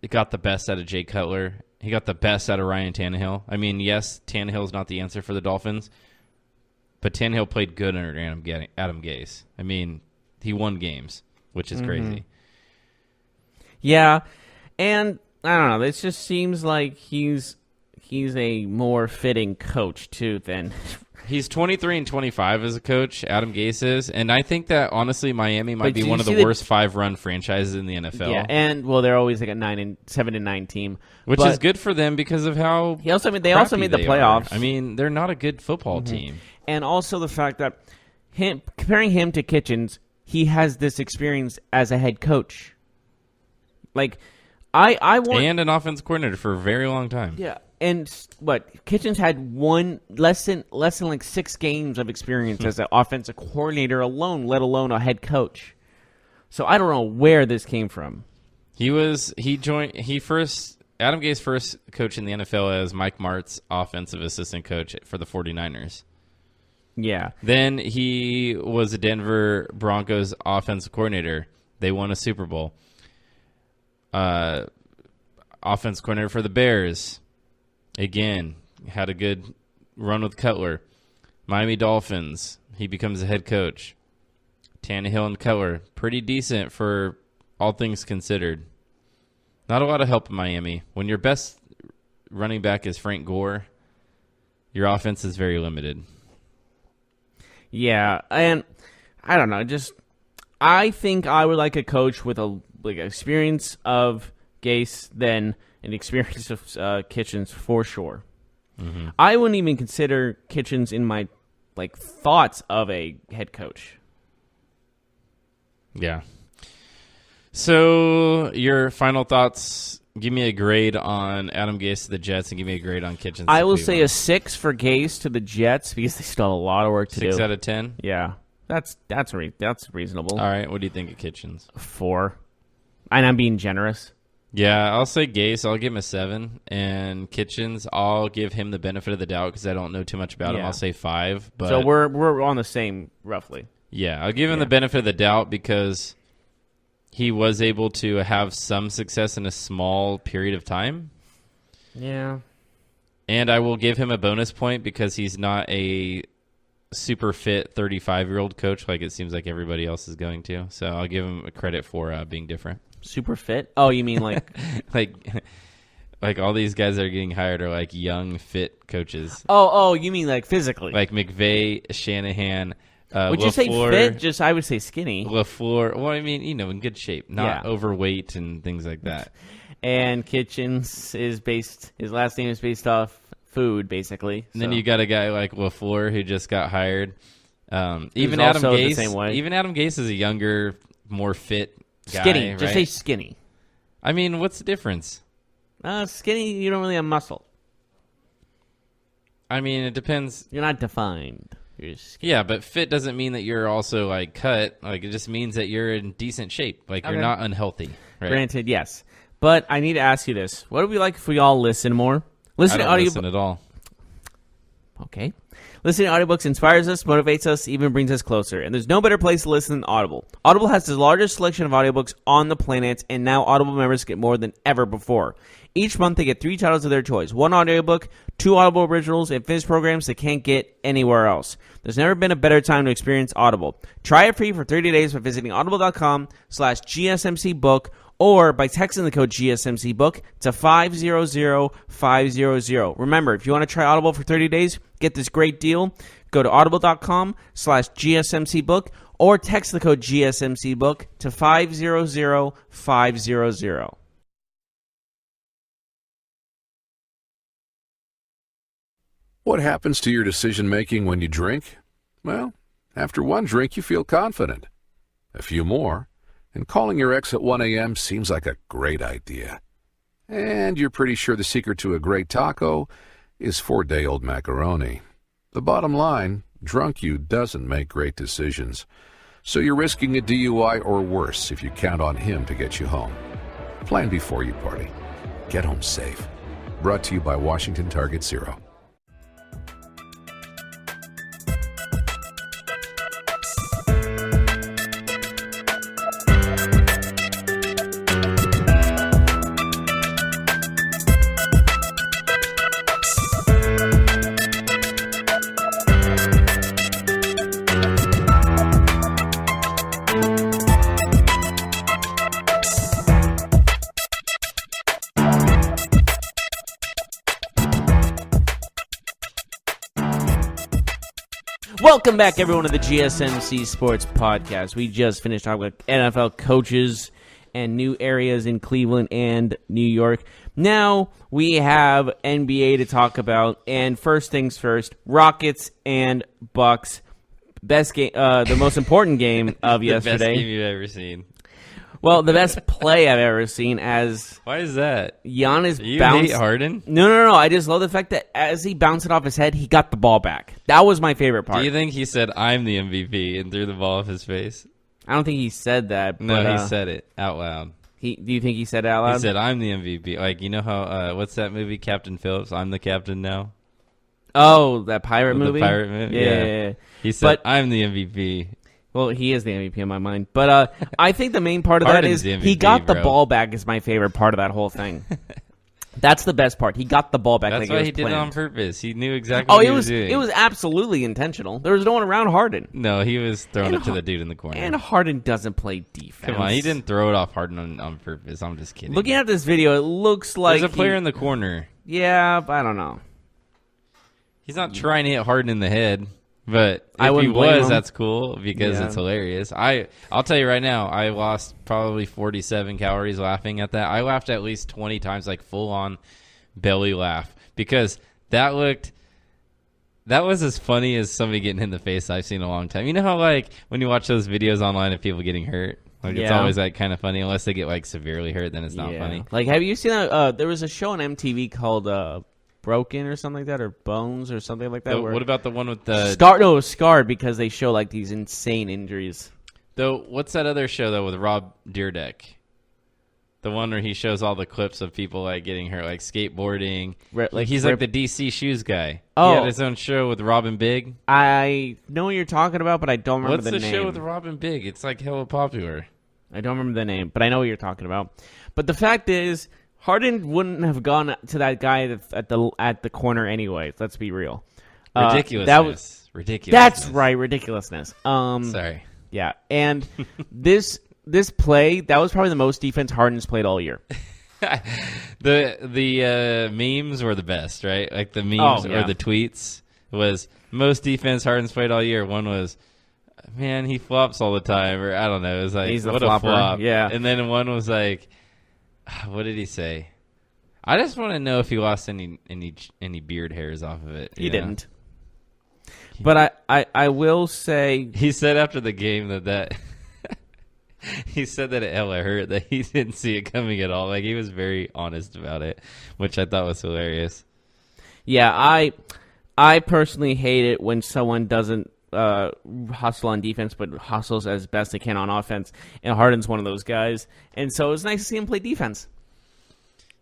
Speaker 3: got the best out of Jay Cutler. He got the best out of Ryan Tannehill. I mean, yes, Tannehill's not the answer for the Dolphins, but Tannehill played good under Adam Gase. I mean, he won games, which is crazy.
Speaker 2: Yeah, and I don't know. It just seems like he's a more fitting coach too than.
Speaker 3: He's 23 and 25 as a coach, Adam Gase is, and I think that, honestly, Miami might be one of the worst 5-run franchises in the NFL.
Speaker 2: Yeah, and, well, they're always like a 7-9 team.
Speaker 3: Which is good for them because of how
Speaker 2: they also made the playoffs.
Speaker 3: I mean, they're not a good football team.
Speaker 2: And also the fact that comparing him to Kitchens, he has this experience as a head coach. Like, I want...
Speaker 3: And an offense coordinator for a very long time.
Speaker 2: Yeah. And Kitchens had less than like 6 games of experience as an offensive coordinator alone, let alone a head coach. So I don't know where this came from. Adam
Speaker 3: Gase first coached in the NFL as Mike Martz offensive assistant coach for the 49ers.
Speaker 2: Yeah.
Speaker 3: Then he was a Denver Broncos offensive coordinator. They won a Super Bowl. Offense coordinator for the Bears. Again, had a good run with Cutler. Miami Dolphins, he becomes a head coach. Tannehill and Cutler, pretty decent for all things considered. Not a lot of help in Miami. When your best running back is Frank Gore, your offense is very limited.
Speaker 2: Yeah, and I don't know. I think I would like a coach with experience of Gase than an experience of Kitchens for sure. Mm-hmm. I wouldn't even consider Kitchens in my thoughts of a head coach.
Speaker 3: Yeah. So your final thoughts. Give me a grade on Adam Gase to the Jets and give me a grade on Kitchens.
Speaker 2: I will say a 6 for Gase to the Jets because they still have a lot of work to do.
Speaker 3: 6 out of 10?
Speaker 2: Yeah. That's reasonable.
Speaker 3: All right. What do you think of Kitchens?
Speaker 2: 4. And I'm being generous.
Speaker 3: Yeah, I'll say Gase. I'll give him a 7. And Kitchens, I'll give him the benefit of the doubt because I don't know too much about him. I'll say 5. But
Speaker 2: so we're on the same, roughly.
Speaker 3: Yeah, I'll give him the benefit of the doubt because he was able to have some success in a small period of time.
Speaker 2: Yeah.
Speaker 3: And I will give him a bonus point because he's not a super fit 35-year-old coach like it seems like everybody else is going to. So I'll give him a credit for being different.
Speaker 2: Super fit? Oh, you mean like...
Speaker 3: Like all these guys that are getting hired are like young, fit coaches.
Speaker 2: Oh, you mean like physically?
Speaker 3: Like McVay, Shanahan.
Speaker 2: Would you say fit? I would say skinny.
Speaker 3: LaFleur. Well, I mean, in good shape, not overweight and things like that.
Speaker 2: And Kitchens his last name is based off food, basically.
Speaker 3: And then you got a guy like LaFleur who just got hired. Even
Speaker 2: also
Speaker 3: Adam Gase.
Speaker 2: the same way.
Speaker 3: Even Adam Gase is a younger, more fit guy.
Speaker 2: Skinny.
Speaker 3: Right?
Speaker 2: Just say skinny.
Speaker 3: I mean, what's the difference?
Speaker 2: Skinny, you don't really have muscle.
Speaker 3: I mean, it depends.
Speaker 2: You're not defined. You're skinny.
Speaker 3: Yeah, but fit doesn't mean that you're also like cut. Like it just means that you're in decent shape. Like you're not unhealthy. Right?
Speaker 2: Granted, yes. But I need to ask you this: what would we like if we all listen more?
Speaker 3: I don't listen at all.
Speaker 2: Okay. Listening to audiobooks inspires us, motivates us, even brings us closer. And there's no better place to listen than Audible. Audible has the largest selection of audiobooks on the planet, and now Audible members get more than ever before. Each month they get 3 titles of their choice, 1 audiobook, 2 Audible originals, and finished programs they can't get anywhere else. There's never been a better time to experience Audible. Try it free for 30 days by visiting audible.com/GSMCbook or by texting the code GSMCbook to 500500. Remember, if you want to try Audible for 30 days, get this great deal. Go to audible.com/GSMCbook or text the code GSMCbook to 500500.
Speaker 4: What happens to your decision-making when you drink? Well, after one drink, you feel confident. A few more, and calling your ex at 1 a.m. seems like a great idea. And you're pretty sure the secret to a great taco is 4-day-old macaroni. The bottom line, drunk you doesn't make great decisions. So you're risking a DUI or worse if you count on him to get you home. Plan before you party. Get home safe. Brought to you by Washington Target Zero.
Speaker 2: Welcome back, everyone, to the GSMC Sports Podcast. We just finished talking with NFL coaches and new areas in Cleveland and New York. Now we have NBA to talk about, and first things first, Rockets and Bucks. Best game, the most important game of yesterday.
Speaker 3: The best game you've ever seen.
Speaker 2: Well, the best play I've ever seen as
Speaker 3: Why is that?
Speaker 2: Giannis
Speaker 3: You
Speaker 2: bounced.
Speaker 3: hate Harden?
Speaker 2: No. I just love the fact that as he bounced it off his head, he got the ball back. That was my favorite part.
Speaker 3: Do you think he said, I'm the MVP, and threw the ball off his face?
Speaker 2: I don't think he said that.
Speaker 3: No,
Speaker 2: but,
Speaker 3: he said it out loud.
Speaker 2: Do you think he said it out loud?
Speaker 3: He said, I'm the MVP. Like, you know how, what's that movie, Captain Phillips? I'm the captain now?
Speaker 2: Oh, that pirate movie?
Speaker 3: The pirate movie?
Speaker 2: Yeah.
Speaker 3: He said, I'm the MVP.
Speaker 2: Well, he is the MVP in my mind. But I think the main part of that is
Speaker 3: MVP,
Speaker 2: he got the
Speaker 3: bro.
Speaker 2: ball back is my favorite part of that whole thing. That's the best part. He got the ball back.
Speaker 3: That's
Speaker 2: like
Speaker 3: why
Speaker 2: it was
Speaker 3: he did
Speaker 2: planned.
Speaker 3: it on purpose. He knew exactly what he was doing.
Speaker 2: It was absolutely intentional. There was no one around Harden.
Speaker 3: No, he was throwing it to the dude in the corner.
Speaker 2: And Harden doesn't play defense.
Speaker 3: Come on, he didn't throw it off Harden on purpose. I'm just kidding.
Speaker 2: Looking at this video, it looks like
Speaker 3: there's a player in the corner.
Speaker 2: Yeah, but I don't know.
Speaker 3: He's not trying to hit Harden in the head, but
Speaker 2: I
Speaker 3: if he
Speaker 2: wouldn't blame
Speaker 3: was,
Speaker 2: him.
Speaker 3: that's cool because it's hilarious. I'll tell you right now, I lost probably 47 calories laughing at that. I laughed at least 20 times, like full on belly laugh, because that was as funny as somebody getting hit in the face I've seen in a long time. You know how like when you watch those videos online of people getting hurt, like it's always like kind of funny unless they get like severely hurt, then it's not funny.
Speaker 2: Like, have you seen that? There was a show on MTV called Broken or something like that, or Bones or something like that.
Speaker 3: So,
Speaker 2: where
Speaker 3: what about the one with the
Speaker 2: Scarred? No, it was Scarred because they show like these insane injuries.
Speaker 3: Though, what's that other show though with Rob Dyrdek? The one where he shows all the clips of people like getting hurt, like skateboarding. He's like the DC shoes guy.
Speaker 2: Oh,
Speaker 3: he had his own show with Robin Big.
Speaker 2: I know what you're talking about, but I don't remember the name.
Speaker 3: What's the show with Robin Big? It's like hella popular.
Speaker 2: I don't remember the name, but I know what you're talking about. But the fact is, Harden wouldn't have gone to that guy at the corner anyway. Let's be real.
Speaker 3: Ridiculousness. Ridiculousness.
Speaker 2: That's right, ridiculousness.
Speaker 3: Sorry.
Speaker 2: Yeah, and this play, that was probably the most defense Harden's played all year.
Speaker 3: The memes were the best, right? Like the memes or the tweets was most defense Harden's played all year. One was, man, he flops all the time, or I don't know. It was like,
Speaker 2: he's
Speaker 3: what
Speaker 2: a flopper.
Speaker 3: flop.
Speaker 2: Yeah.
Speaker 3: And then one was like, what did he say? I just want to know if he lost any beard hairs off of it.
Speaker 2: He didn't. But I will say,
Speaker 3: he said after the game that he said that it hella hurt, that he didn't see it coming at all. Like, he was very honest about it, which I thought was hilarious.
Speaker 2: Yeah, I personally hate it when someone doesn't hustle on defense, but hustles as best they can on offense. And Harden's one of those guys. And so it was nice to see him play defense.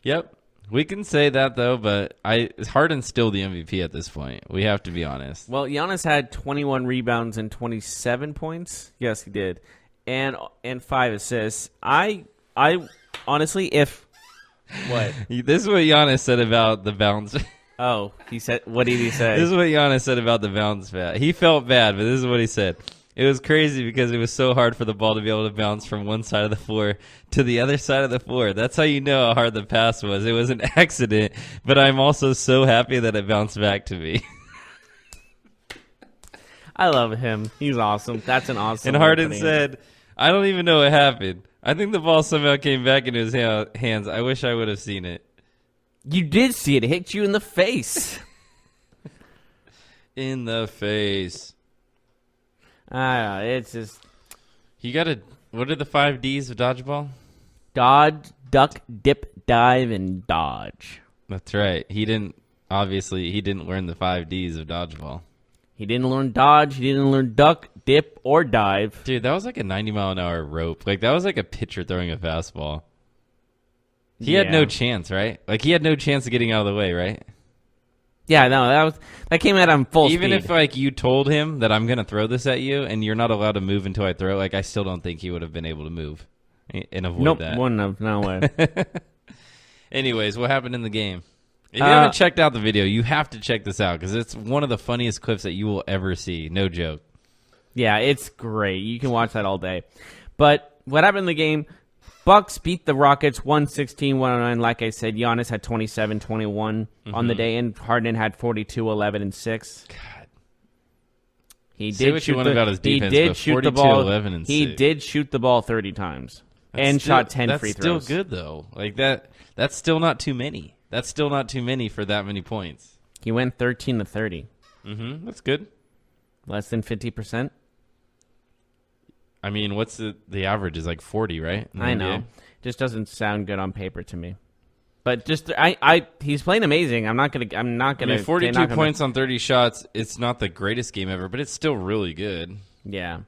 Speaker 3: Yep. We can say that, though, but Harden's still the MVP at this point. We have to be honest.
Speaker 2: Well, Giannis had 21 rebounds and 27 points. Yes, he did. And 5 assists. I honestly, if... What?
Speaker 3: This is what Giannis said about the bounce.
Speaker 2: Oh, he said... What did he say?
Speaker 3: This is what Giannis said about the bounce pad. He felt bad, but this is what he said. It was crazy because it was so hard for the ball to be able to bounce from one side of the floor to the other side of the floor. That's how you know how hard the pass was. It was an accident, but I'm also so happy that it bounced back to me.
Speaker 2: I love him. He's awesome. That's an awesome...
Speaker 3: And Harden said, I don't even know what happened. I think the ball somehow came back into his hands. I wish I would have seen it.
Speaker 2: You did see it. It hit you in the face.
Speaker 3: In the face.
Speaker 2: It's just...
Speaker 3: You got to... What are the 5 Ds of dodgeball?
Speaker 2: Dodge, duck, dip, dive, and dodge.
Speaker 3: That's right. He didn't learn the 5 Ds of dodgeball.
Speaker 2: He didn't learn dodge. He didn't learn duck, dip, or dive.
Speaker 3: Dude, that was like a 90-mile-an-hour rope. Like, that was like a pitcher throwing a fastball. He had no chance, right? Like, he had no chance of getting out of the way, right?
Speaker 2: Yeah, no, that came at him full
Speaker 3: Even
Speaker 2: speed.
Speaker 3: if, like, you told him that I'm going to throw this at you and you're not allowed to move until I throw, like, I still don't think he would have been able to move and avoid that.
Speaker 2: Wouldn't have. No way.
Speaker 3: Anyways, what happened in the game? If you haven't checked out the video, you have to check this out because it's one of the funniest clips that you will ever see. No joke.
Speaker 2: Yeah, it's great. You can watch that all day. But what happened in the game, Bucks beat the Rockets 116-109. Like I said, Giannis had 27-21 on the day, and Harden had 42, 11, and 6.
Speaker 3: God.
Speaker 2: He
Speaker 3: Say
Speaker 2: did
Speaker 3: what
Speaker 2: shoot
Speaker 3: you want about his defense,
Speaker 2: he did
Speaker 3: but
Speaker 2: shoot
Speaker 3: 42,
Speaker 2: the ball.
Speaker 3: 11, and 6.
Speaker 2: He did shoot the ball 30 times and shot 10 free throws.
Speaker 3: That's still good, though. Like, that's still not too many. That's still not too many for that many points.
Speaker 2: He went 13 to 30.
Speaker 3: That's good.
Speaker 2: Less than 50%.
Speaker 3: I mean, what's the average is like 40, right?
Speaker 2: I know. Just doesn't sound good on paper to me. But just he's playing amazing. I'm not gonna. I mean,
Speaker 3: 42 points on 30 shots. It's not the greatest game ever, but it's still really good.
Speaker 2: Yeah.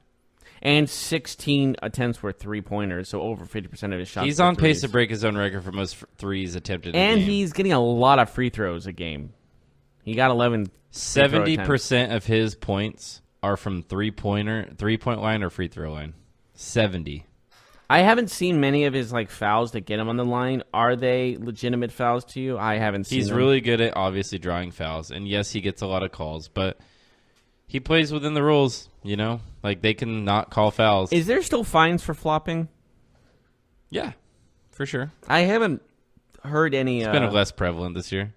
Speaker 2: And 16 attempts were 3-pointers, so over 50% of his shots.
Speaker 3: He's on pace to break his own record for most threes attempted.
Speaker 2: And
Speaker 3: in a game.
Speaker 2: he's getting a lot of free throws a game. He got 11.
Speaker 3: 70% of his points are from 3-point line or free throw line. 70.
Speaker 2: I haven't seen many of his fouls that get him on the line. Are they legitimate fouls to you? I haven't seen.
Speaker 3: He's really good at obviously drawing fouls, and yes, he gets a lot of calls, but he plays within the rules. You know, like they can not call fouls.
Speaker 2: Is there still fines for flopping?
Speaker 3: Yeah, for sure.
Speaker 2: I haven't heard any.
Speaker 3: It's been less prevalent this year.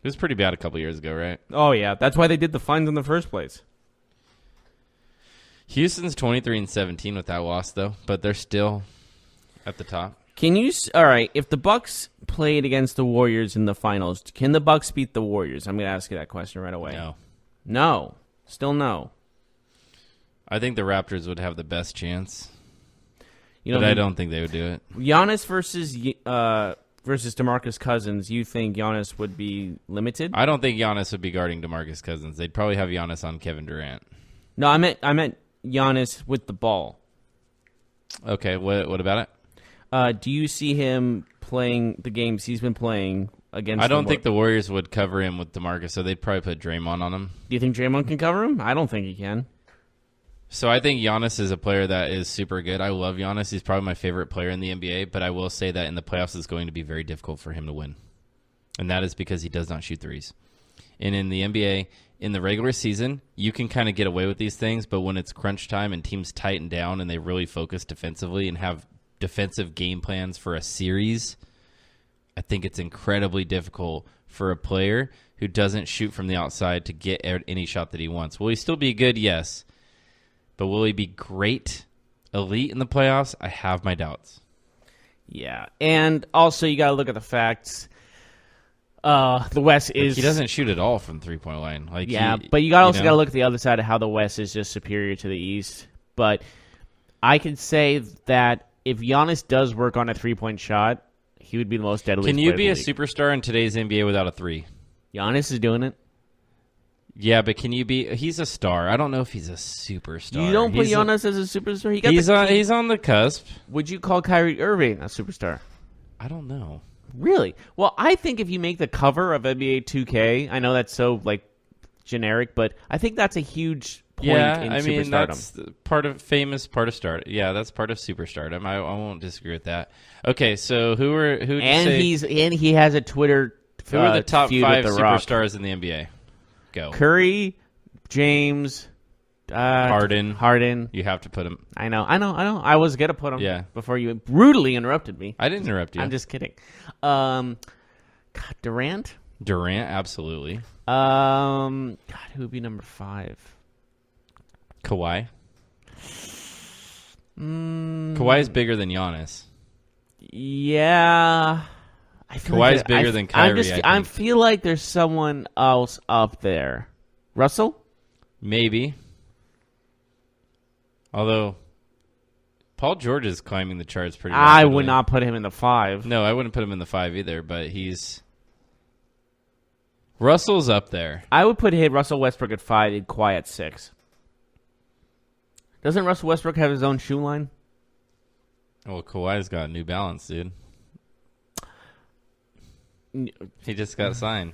Speaker 3: It was pretty bad a couple years ago, right?
Speaker 2: Oh yeah, that's why they did the fines in the first place.
Speaker 3: Houston's 23-17 with that loss, though, but they're still at the top.
Speaker 2: Can you? All right, if the Bucks played against the Warriors in the finals, can the Bucks beat the Warriors? I'm going to ask you that question right away. No, still no.
Speaker 3: I think the Raptors would have the best chance,
Speaker 2: but
Speaker 3: I don't think they would do it.
Speaker 2: Giannis versus DeMarcus Cousins. You think Giannis would be limited?
Speaker 3: I don't think Giannis would be guarding DeMarcus Cousins. They'd probably have Giannis on Kevin Durant.
Speaker 2: No, I meant Giannis with the ball.
Speaker 3: Okay, what about it?
Speaker 2: Do you see him playing the games he's been playing against?
Speaker 3: I don't think the Warriors would cover him with DeMarcus, so they'd probably put Draymond on him.
Speaker 2: Do you think Draymond can cover him? I don't think he can.
Speaker 3: So I think Giannis is a player that is super good. I love Giannis. He's probably my favorite player in the NBA, but I will say that in the playoffs it's going to be very difficult for him to win. And that is because he does not shoot threes. And in the NBA, in the regular season, you can kind of get away with these things, but when it's crunch time and teams tighten down and they really focus defensively and have defensive game plans for a series, I think it's incredibly difficult for a player who doesn't shoot from the outside to get any shot that he wants. Will he still be good? Yes. But will he be great, elite in the playoffs? I have my doubts.
Speaker 2: Yeah, and also you got to look at the facts. The West is...
Speaker 3: He doesn't shoot at all from three-point line.
Speaker 2: But you also got to look at the other side of how the West is just superior to the East. But I can say that if Giannis does work on a three-point shot, he would be the most deadly.
Speaker 3: Can you be a superstar in today's NBA without a three?
Speaker 2: Giannis is doing it.
Speaker 3: Yeah, but can you be? He's a star. I don't know if he's a superstar.
Speaker 2: You don't put Giannis as a superstar.
Speaker 3: He's on the cusp.
Speaker 2: Would you call Kyrie Irving a superstar?
Speaker 3: I don't know.
Speaker 2: Really? Well, I think if you make the cover of NBA 2K, I know that's so generic, but I think that's a huge point in superstardom.
Speaker 3: That's part of stardom. Yeah, that's part of superstardom. I won't disagree with that. Okay, so who
Speaker 2: he has a Twitter.
Speaker 3: Who are the top
Speaker 2: feud
Speaker 3: 5
Speaker 2: with The Rock.
Speaker 3: superstars in the NBA? Go.
Speaker 2: Curry, James, Harden.
Speaker 3: You have to put him.
Speaker 2: I know. I was gonna put him.
Speaker 3: Yeah.
Speaker 2: Before you brutally interrupted me.
Speaker 3: I didn't interrupt you.
Speaker 2: I'm just kidding. Durant.
Speaker 3: Durant, absolutely.
Speaker 2: Who would be number 5?
Speaker 3: Kawhi. Kawhi is bigger than Giannis.
Speaker 2: Yeah.
Speaker 3: Kawhi's bigger than Kyrie.
Speaker 2: I feel like there's someone else up there. Russell?
Speaker 3: Maybe. Although Paul George is climbing the charts pretty rapidly.
Speaker 2: I would not put him in the 5.
Speaker 3: No, I wouldn't put him in the 5 either, but Russell's up there.
Speaker 2: I would put Russell Westbrook at 5 and Kawhi at 6. Doesn't Russell Westbrook have his own shoe line?
Speaker 3: Well, Kawhi's got New Balance, dude. He just got signed.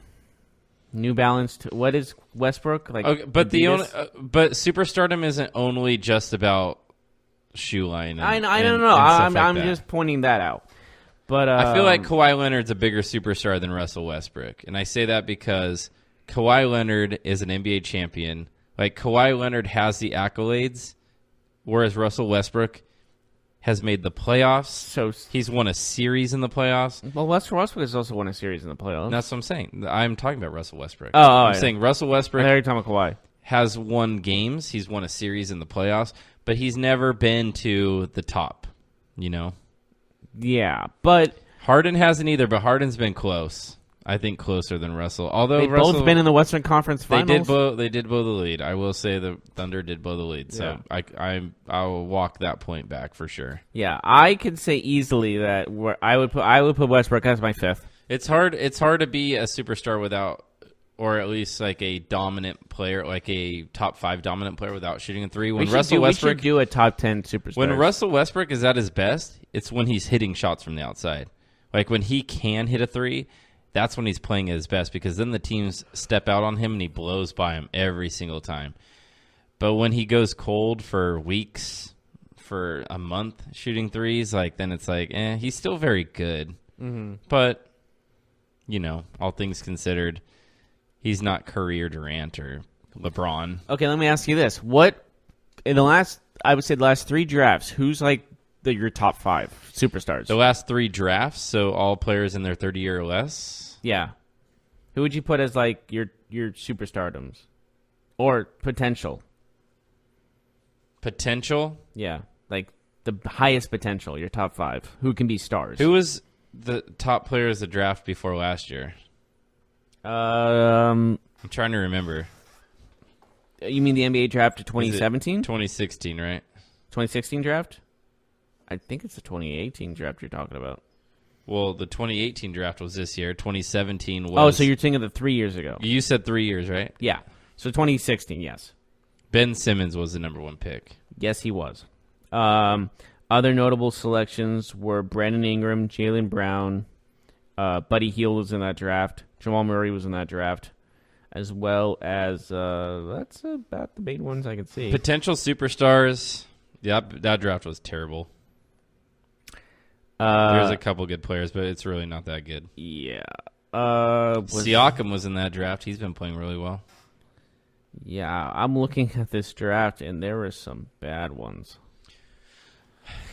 Speaker 2: New Balance. What is Westbrook like?
Speaker 3: Okay, but but superstardom isn't only just about shoe line.
Speaker 2: I don't know. I'm just pointing that out. But
Speaker 3: I feel like Kawhi Leonard's a bigger superstar than Russell Westbrook, and I say that because Kawhi Leonard is an NBA champion. Like Kawhi Leonard has the accolades, whereas Russell Westbrook has made the playoffs. So he's won a series in the playoffs.
Speaker 2: Well, Westbrook has also won a series in the playoffs.
Speaker 3: That's what I'm saying. I'm talking about Russell Westbrook.
Speaker 2: I'm
Speaker 3: saying Russell Westbrook.
Speaker 2: Every time Kawhi
Speaker 3: has won games. He's won a series in the playoffs, but he's never been to the top.
Speaker 2: Yeah, but
Speaker 3: Harden hasn't either. But Harden's been close. I think closer than Russell. Although
Speaker 2: they've both been in the Western Conference Finals.
Speaker 3: They did blow the lead. I will say the Thunder did blow the lead. So yeah. I'll walk that point back for sure.
Speaker 2: Yeah, I could say easily that I would put Westbrook as my 5th.
Speaker 3: It's hard to be a superstar without, or at least like a dominant player, like a top 5 dominant player without shooting a 3.
Speaker 2: We should do a top 10 superstar.
Speaker 3: When Russell Westbrook is at his best, it's when he's hitting shots from the outside. Like when he can hit a 3. That's when he's playing at his best because then the teams step out on him and he blows by him every single time. But when he goes cold for weeks, for a month shooting 3s, then it's he's still very good. Mm-hmm. But, all things considered, he's not Curry or Durant or LeBron.
Speaker 2: Okay, let me ask you this. What, in the last 3 drafts, who's your top 5 superstars?
Speaker 3: The last 3 drafts, so all players in their 30 year or less?
Speaker 2: Yeah. Who would you put as your superstardoms? Or potential?
Speaker 3: Potential?
Speaker 2: Yeah. The highest potential, your top 5. Who can be stars?
Speaker 3: Who was the top player as the draft before last year? I'm trying to remember.
Speaker 2: You mean the NBA draft of 2017?
Speaker 3: 2016, right?
Speaker 2: 2016 draft? I think it's the 2018 draft you're talking about.
Speaker 3: Well, the 2018 draft was this year. 2017 was...
Speaker 2: Oh, so you're thinking of the 3 years ago.
Speaker 3: You said 3 years, right?
Speaker 2: Yeah. So 2016, yes.
Speaker 3: Ben Simmons was the number 1 pick.
Speaker 2: Yes, he was. Other notable selections were Brandon Ingram, Jaylen Brown, Buddy Hield was in that draft. Jamal Murray was in that draft. As well as... that's about the big ones I can see.
Speaker 3: Potential superstars... Yep, that draft was terrible. There's a couple good players, but it's really not that good.
Speaker 2: Yeah.
Speaker 3: Siakam was in that draft. He's been playing really well.
Speaker 2: Yeah, I'm looking at this draft, and there were some bad ones.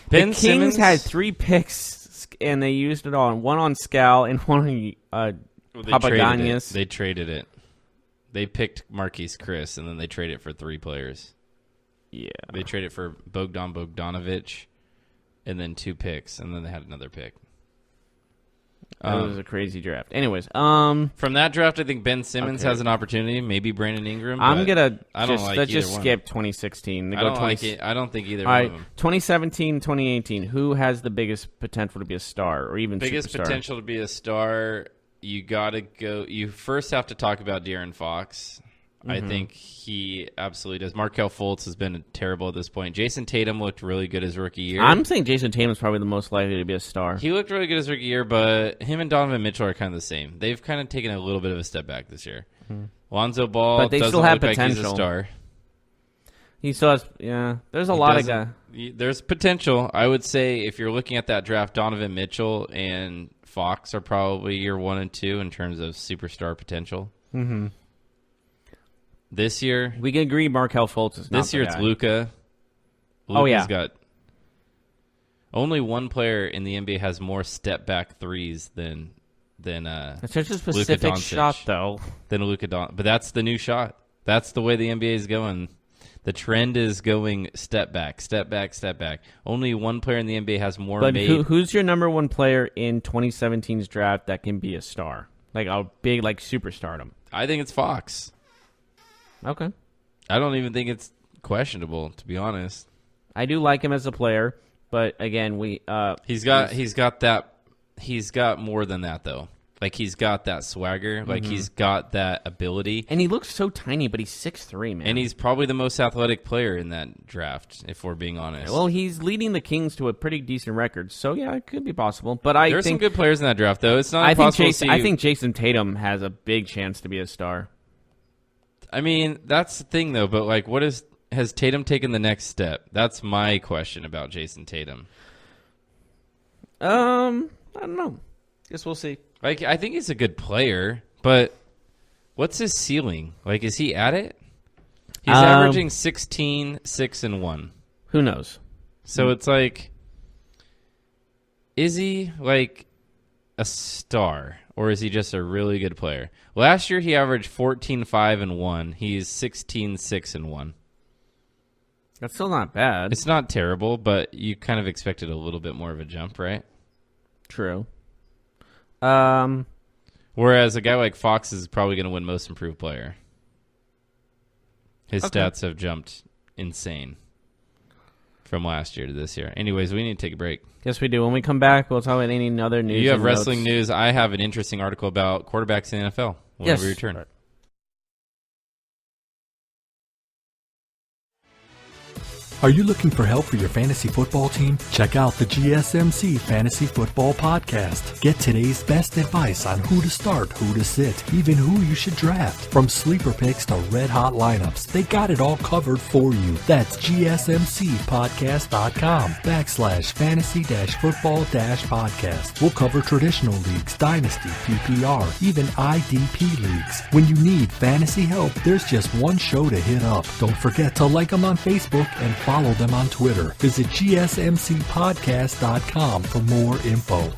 Speaker 3: Ben
Speaker 2: the Kings
Speaker 3: Simmons
Speaker 2: had 3 picks and they used it on one on Scal and one on Papaganias.
Speaker 3: They traded it. They picked Marquise Chris, and then they traded it for 3 players.
Speaker 2: Yeah.
Speaker 3: They traded it for Bogdanovic, and then 2 picks, and then they had another pick.
Speaker 2: That was a crazy draft. Anyways,
Speaker 3: from that draft, I think Ben Simmons has an opportunity. Maybe Brandon Ingram.
Speaker 2: I'm gonna.
Speaker 3: Let's
Speaker 2: just skip 2016.
Speaker 3: I don't like it. I don't think either
Speaker 2: one
Speaker 3: of them.
Speaker 2: 2017, 2018. Who has the biggest potential to be a star, or even
Speaker 3: biggest
Speaker 2: superstar?
Speaker 3: potential to be a star? You gotta go. You first have to talk about De'Aaron Fox. I think he absolutely does. Markelle Fultz has been terrible at this point. Jason Tatum looked really good his rookie year.
Speaker 2: I'm saying Jason Tatum is probably the most likely to be a star.
Speaker 3: He looked really good his rookie year, but him and Donovan Mitchell are kind of the same. They've kind of taken a little bit of a step back this year. Lonzo Ball
Speaker 2: but they
Speaker 3: doesn't
Speaker 2: still have
Speaker 3: look
Speaker 2: potential.
Speaker 3: like he's a star.
Speaker 2: He still has, there's a lot of guys.
Speaker 3: There's potential. I would say if you're looking at that draft, Donovan Mitchell and Fox are probably your 1 and 2 in terms of superstar potential.
Speaker 2: Mm-hmm.
Speaker 3: This year,
Speaker 2: we can agree Markelle Fultz is not
Speaker 3: this year
Speaker 2: the
Speaker 3: it's
Speaker 2: guy.
Speaker 3: Luka.
Speaker 2: Oh, yeah.
Speaker 3: Got only one player in the NBA has more step back threes than
Speaker 2: It's such a specific shot, though.
Speaker 3: Than Luka Doncic. But that's the new shot. That's the way the NBA is going. The trend is going step back, step back, step back. Only one player in the NBA has more
Speaker 2: But
Speaker 3: made.
Speaker 2: who's your number one player in 2017's draft that can be a star? Like a big, superstardom?
Speaker 3: I think it's Fox.
Speaker 2: Okay.
Speaker 3: I don't even think it's questionable, to be honest.
Speaker 2: I do like him as a player, but again,
Speaker 3: he's got more than that though. Like he's got that swagger, like he's got that ability.
Speaker 2: And he looks so tiny, but he's 6'3", man.
Speaker 3: And he's probably the most athletic player in that draft, if we're being honest.
Speaker 2: Well, he's leading the Kings to a pretty decent record, so yeah, it could be possible. But
Speaker 3: there's some good players in that draft, though. It's not impossible to see.
Speaker 2: I think Jason Tatum has a big chance to be a star.
Speaker 3: I mean, that's the thing, though. But has Tatum taken the next step? That's my question about Jason Tatum.
Speaker 2: I don't know. Guess we'll see.
Speaker 3: Like, I think he's a good player, but what's his ceiling? Like, is he at it? He's averaging 16, 6, and 1.
Speaker 2: Who knows?
Speaker 3: So it's like, is he like a star, or is he just a really good player? Last year he averaged 14, 5, and 1. He's 16, 6, and 1.
Speaker 2: That's still not bad.
Speaker 3: It's not terrible, but you kind of expected a little bit more of a jump, right?
Speaker 2: True.
Speaker 3: Whereas a guy like Fox is probably going to win Most Improved Player. His stats have jumped insane from last year to this year. Anyways, we need to take a break.
Speaker 2: Yes, we do. When we come back, we'll talk about any other news.
Speaker 3: You have wrestling news. I have an interesting article about quarterbacks in the NFL whenever we return.
Speaker 2: Right.
Speaker 5: Are you looking for help for your fantasy football team? Check out the GSMC Fantasy Football Podcast. Get today's best advice on who to start, who to sit, even who you should draft. From sleeper picks to red hot lineups, they got it all covered for you. That's GSMCpodcast.com/fantasy-football-podcast. We'll cover traditional leagues, dynasty, PPR, even IDP leagues. When you need fantasy help, there's just one show to hit up. Don't forget to like them on Facebook and follow them on Twitter. Visit GSMCpodcast.com for more info.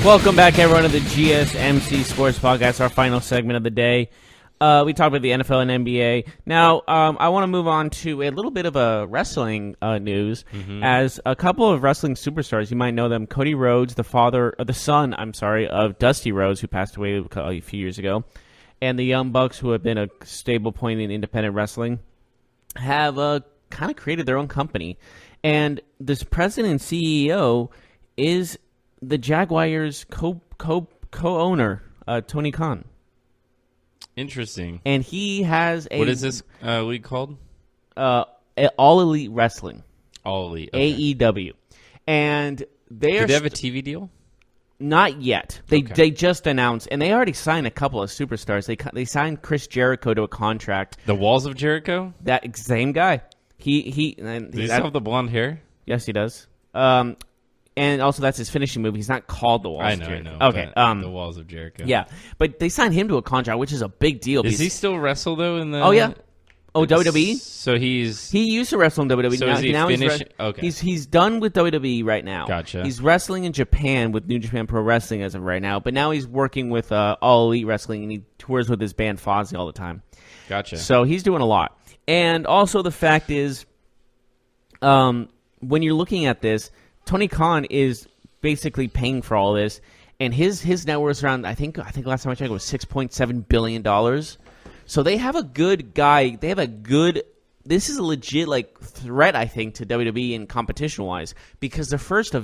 Speaker 2: Welcome back, everyone, to the GSMC Sports Podcast, our final segment of the day. We talked about the NFL and NBA. Now, I want to move on to a little bit of a wrestling news, as a couple of wrestling superstars, you might know them, Cody Rhodes, the son of Dusty Rhodes, who passed away a few years ago, and the Young Bucks, who have been a stable point in independent wrestling, have kind of created their own company. And this president and CEO is the Jaguars' co-owner, Tony Khan.
Speaker 3: Interesting.
Speaker 2: And he has a...
Speaker 3: What is this league called?
Speaker 2: All Elite Wrestling.
Speaker 3: All Elite. Okay.
Speaker 2: AEW. And they
Speaker 3: Do
Speaker 2: are...
Speaker 3: they have a TV deal?
Speaker 2: Not yet. They just announced, and they already signed a couple of superstars. They signed Chris Jericho to a contract.
Speaker 3: The Walls of Jericho?
Speaker 2: That same guy. Does
Speaker 3: he still have the blonde hair?
Speaker 2: Yes, he does. And also that's his finishing move. He's not called the Walls.
Speaker 3: I
Speaker 2: of Jericho.
Speaker 3: know.
Speaker 2: Okay.
Speaker 3: The Walls of Jericho.
Speaker 2: Yeah, but they signed him to a contract, which is a big deal.
Speaker 3: Does he still wrestle though? In the?
Speaker 2: Oh yeah. Oh, WWE?
Speaker 3: So he
Speaker 2: used to wrestle in WWE.
Speaker 3: So
Speaker 2: now,
Speaker 3: is he
Speaker 2: now
Speaker 3: finished? Okay.
Speaker 2: He's done with WWE right now.
Speaker 3: Gotcha.
Speaker 2: He's wrestling in Japan with New Japan Pro Wrestling as of right now, but now he's working with All Elite Wrestling, and he tours with his band Fozzy all the time.
Speaker 3: Gotcha.
Speaker 2: So he's doing a lot. And also the fact is, when you're looking at this, Tony Khan is basically paying for all this, and his net worth is around, I think last time I checked it was $6.7 billion. So they have a good guy. They have a good. This is a legit threat, I think, to WWE and competition wise, because the first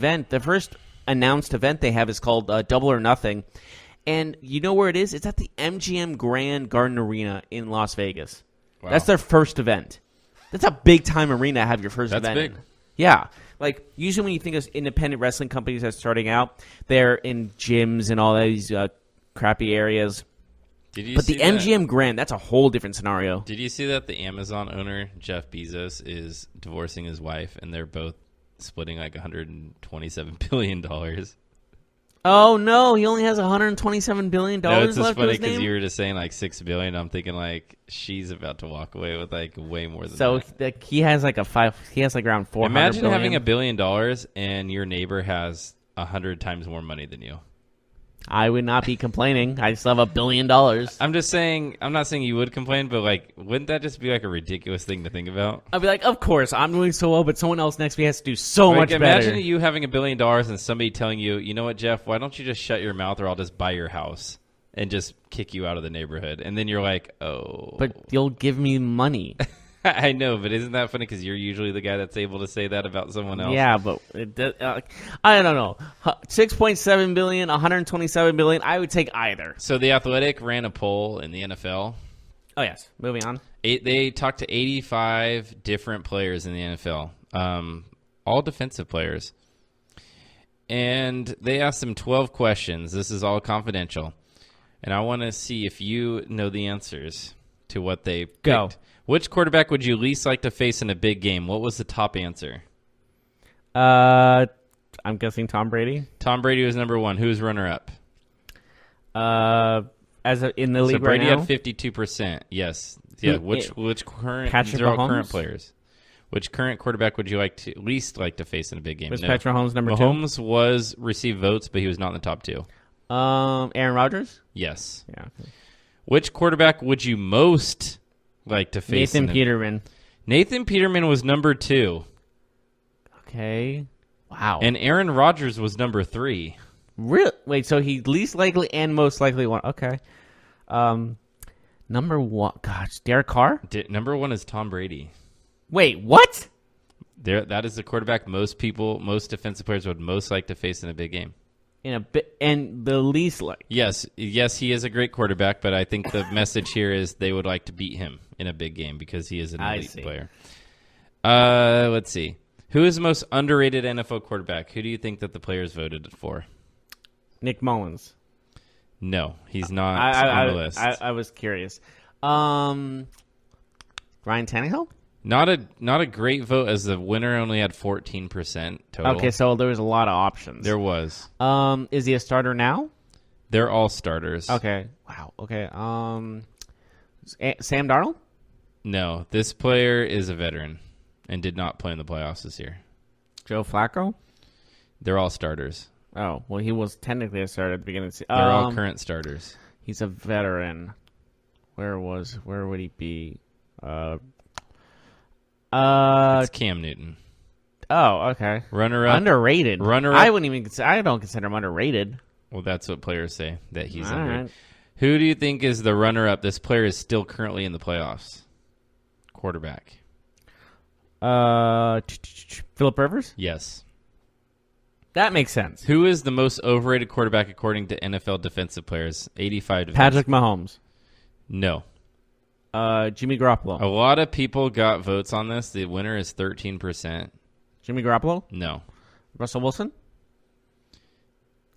Speaker 2: announced event they have is called Double or Nothing, and you know where it is? It's at the MGM Grand Garden Arena in Las Vegas.
Speaker 3: Wow.
Speaker 2: That's their first event. That's a big time arena to have your first
Speaker 3: That's
Speaker 2: event.
Speaker 3: big.
Speaker 2: Yeah. Usually when you think of independent wrestling companies that's starting out, they're in gyms and all these crappy areas. But the MGM Grand, that's a whole different scenario.
Speaker 3: Did you see that the Amazon owner, Jeff Bezos, is divorcing his wife, and they're both splitting $127 billion?
Speaker 2: Oh, no, he only has $127 billion
Speaker 3: No, it's just
Speaker 2: left
Speaker 3: funny
Speaker 2: to his name?
Speaker 3: because you were just saying $6 billion. I'm thinking she's about to walk away with way more than
Speaker 2: So
Speaker 3: that.
Speaker 2: he has around $400
Speaker 3: Imagine
Speaker 2: billion.
Speaker 3: having $1 billion and your neighbor has 100 times more money than you.
Speaker 2: I would not be complaining. I still have $1 billion.
Speaker 3: I'm just saying. I'm not saying you would complain, but wouldn't that just be a ridiculous thing to think about?
Speaker 2: I'd be like, of course, I'm doing so well, but someone else next to me has to do so much better.
Speaker 3: Imagine you having $1 billion and somebody telling you, you know what, Jeff? Why don't you just shut your mouth, or I'll just buy your house and just kick you out of the neighborhood? And then you're like, oh,
Speaker 2: but you'll give me money.
Speaker 3: I know, but isn't that funny? Because you're usually the guy that's able to say that about someone else.
Speaker 2: Yeah, but I don't know. 6.7 billion, 127 billion. I would take either.
Speaker 3: So the Athletic ran a poll in the NFL.
Speaker 2: Oh yes. Moving on.
Speaker 3: They talked to 85 different players in the NFL, all defensive players, and they asked them 12 questions. This is all confidential, and I want to see if you know the answers to what they picked.
Speaker 2: Go.
Speaker 3: Which quarterback would you least like to face in a big game? What was the top answer?
Speaker 2: I'm guessing Tom Brady.
Speaker 3: Tom Brady was number one. Who's runner-up?
Speaker 2: In the league
Speaker 3: So Brady
Speaker 2: right now?
Speaker 3: had 52%. Yes. Yeah. Which current?
Speaker 2: Patrick
Speaker 3: These are all
Speaker 2: Mahomes?
Speaker 3: current players. Which current quarterback would you least like to face in a big game?
Speaker 2: Was Patrick Mahomes number
Speaker 3: Mahomes was received votes, but he was not in the top two.
Speaker 2: 2? Aaron Rodgers?
Speaker 3: Yes.
Speaker 2: Yeah. Okay.
Speaker 3: Which quarterback would you most like to face?
Speaker 2: Nathan Peterman.
Speaker 3: Nathan Peterman was number 2.
Speaker 2: Okay. Wow.
Speaker 3: And Aaron Rodgers was number 3.
Speaker 2: Real? Wait, so he least likely and most likely won. Okay. Number 1. Gosh, Derek Carr?
Speaker 3: Number 1 is Tom Brady.
Speaker 2: Wait, what?
Speaker 3: That is the quarterback most defensive players would most like to face in a big game.
Speaker 2: And the least like.
Speaker 3: Yes, he is a great quarterback, but I think the message here is they would like to beat him in a big game because he is an elite player. Let's see. Who is the most underrated NFL quarterback? Who do you think that the players voted for?
Speaker 2: Nick Mullins.
Speaker 3: No, he's not on the list.
Speaker 2: I was curious. Ryan Tannehill?
Speaker 3: Not a great vote, as the winner only had 14% total.
Speaker 2: Okay, so there was a lot of options.
Speaker 3: There was.
Speaker 2: Is he a starter now?
Speaker 3: They're all starters.
Speaker 2: Okay. Wow. Okay. Sam Darnold?
Speaker 3: No, this player is a veteran and did not play in the playoffs this year.
Speaker 2: Woe Flacco?
Speaker 3: They're all starters.
Speaker 2: Oh, well, he was technically a starter at the beginning of the season.
Speaker 3: They're all current starters.
Speaker 2: He's a veteran. Where would he be?
Speaker 3: It's Cam Newton.
Speaker 2: Oh, okay.
Speaker 3: Runner-up.
Speaker 2: Underrated.
Speaker 3: Runner-up.
Speaker 2: I wouldn't even consider. I don't consider him underrated.
Speaker 3: Well, that's what players say, that he's
Speaker 2: All
Speaker 3: under.
Speaker 2: right.
Speaker 3: Who do you think is the runner-up? This player is still currently in the playoffs. Quarterback.
Speaker 2: Phillip Rivers?
Speaker 3: Yes.
Speaker 2: That makes sense.
Speaker 3: Who is the most overrated quarterback according to NFL defensive players? 85 defensive.
Speaker 2: Patrick Mahomes.
Speaker 3: No.
Speaker 2: Jimmy Garoppolo.
Speaker 3: A lot of people got votes on this. The winner is 13%.
Speaker 2: Jimmy Garoppolo?
Speaker 3: No.
Speaker 2: Russell Wilson?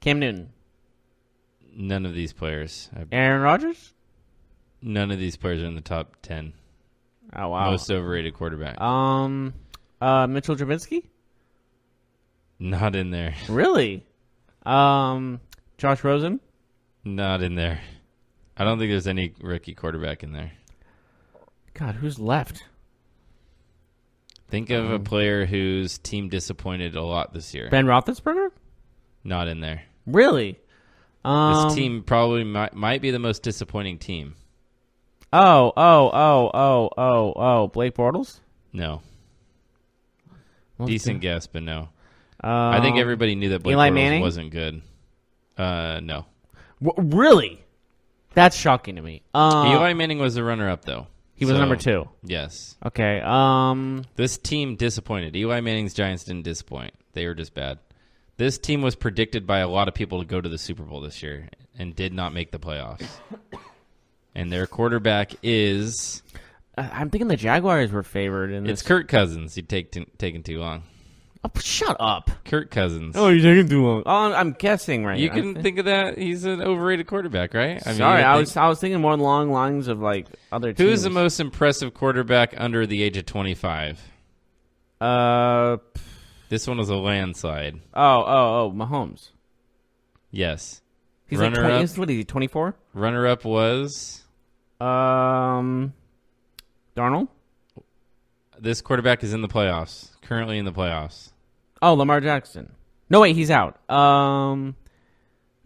Speaker 2: Cam Newton?
Speaker 3: None of these players.
Speaker 2: Aaron Rodgers?
Speaker 3: None of these players are in the top 10.
Speaker 2: Oh, wow.
Speaker 3: Most overrated quarterback.
Speaker 2: Mitchell Trubisky?
Speaker 3: Not in there.
Speaker 2: Really? Josh Rosen?
Speaker 3: Not in there. I don't think there's any rookie quarterback in there.
Speaker 2: God, who's left?
Speaker 3: Think of a player whose team disappointed a lot this year.
Speaker 2: Ben Roethlisberger?
Speaker 3: Not in there.
Speaker 2: Really?
Speaker 3: This team probably might be the most disappointing team.
Speaker 2: Oh, Blake Bortles?
Speaker 3: No.
Speaker 2: What's
Speaker 3: Decent guess, but no. I think everybody knew that Blake
Speaker 2: Eli
Speaker 3: Bortles
Speaker 2: Manning?
Speaker 3: wasn't good. No.
Speaker 2: Really? That's shocking to me.
Speaker 3: Eli Manning was the runner-up, though.
Speaker 2: He was number 2.
Speaker 3: Yes.
Speaker 2: Okay.
Speaker 3: This team disappointed. Eli Manning's Giants didn't disappoint. They were just bad. This team was predicted by a lot of people to go to the Super Bowl this year and did not make the playoffs. And their quarterback is...
Speaker 2: I'm thinking the Jaguars were favored in this.
Speaker 3: It's Kirk Cousins. You'd taking too long.
Speaker 2: Oh, shut up.
Speaker 3: Kirk Cousins.
Speaker 2: Oh, you're taking too long. Oh, I'm guessing right
Speaker 3: You
Speaker 2: now.
Speaker 3: can think of that. He's an overrated quarterback, right?
Speaker 2: Sorry, I was thinking more along lines of like other teams.
Speaker 3: Who's the most impressive quarterback under the age of 25? This one was a landslide.
Speaker 2: Oh, Mahomes.
Speaker 3: Yes.
Speaker 2: He's like 20, what is he, 24?
Speaker 3: Runner-up was...
Speaker 2: Darnold?
Speaker 3: This quarterback is in the playoffs. Currently in the playoffs.
Speaker 2: Oh, Lamar Jackson. No, wait, he's out.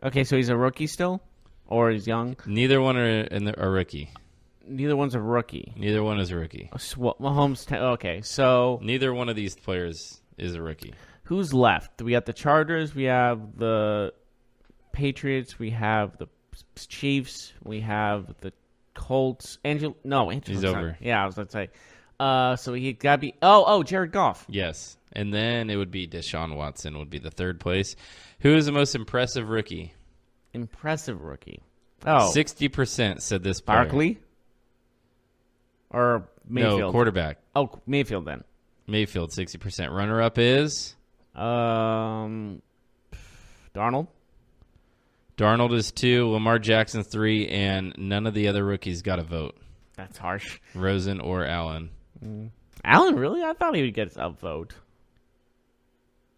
Speaker 2: Okay, so he's a rookie still? Or he's young?
Speaker 3: Neither one are a rookie.
Speaker 2: Neither one's a rookie.
Speaker 3: Neither one is a rookie.
Speaker 2: Mahomes, okay, so...
Speaker 3: Neither one of these players is a rookie.
Speaker 2: Who's left? We have the Chargers, we have the Patriots, we have the Chiefs, we have the Colts. He's
Speaker 3: over.
Speaker 2: Yeah, I was going to say. So he got to be... Oh, Jared Goff.
Speaker 3: Yes. And then it would be Deshaun Watson would be the third place. Who is the most impressive rookie?
Speaker 2: Impressive rookie. Oh.
Speaker 3: 60% said this player.
Speaker 2: Barkley? Or Mayfield?
Speaker 3: No, quarterback.
Speaker 2: Oh, Mayfield then.
Speaker 3: Mayfield, 60%. Runner-up is?
Speaker 2: Darnold?
Speaker 3: Darnold is 2, Lamar Jackson 3, and none of the other rookies got a vote.
Speaker 2: That's harsh.
Speaker 3: Rosen or Allen.
Speaker 2: Allen, really? I thought he would get a vote.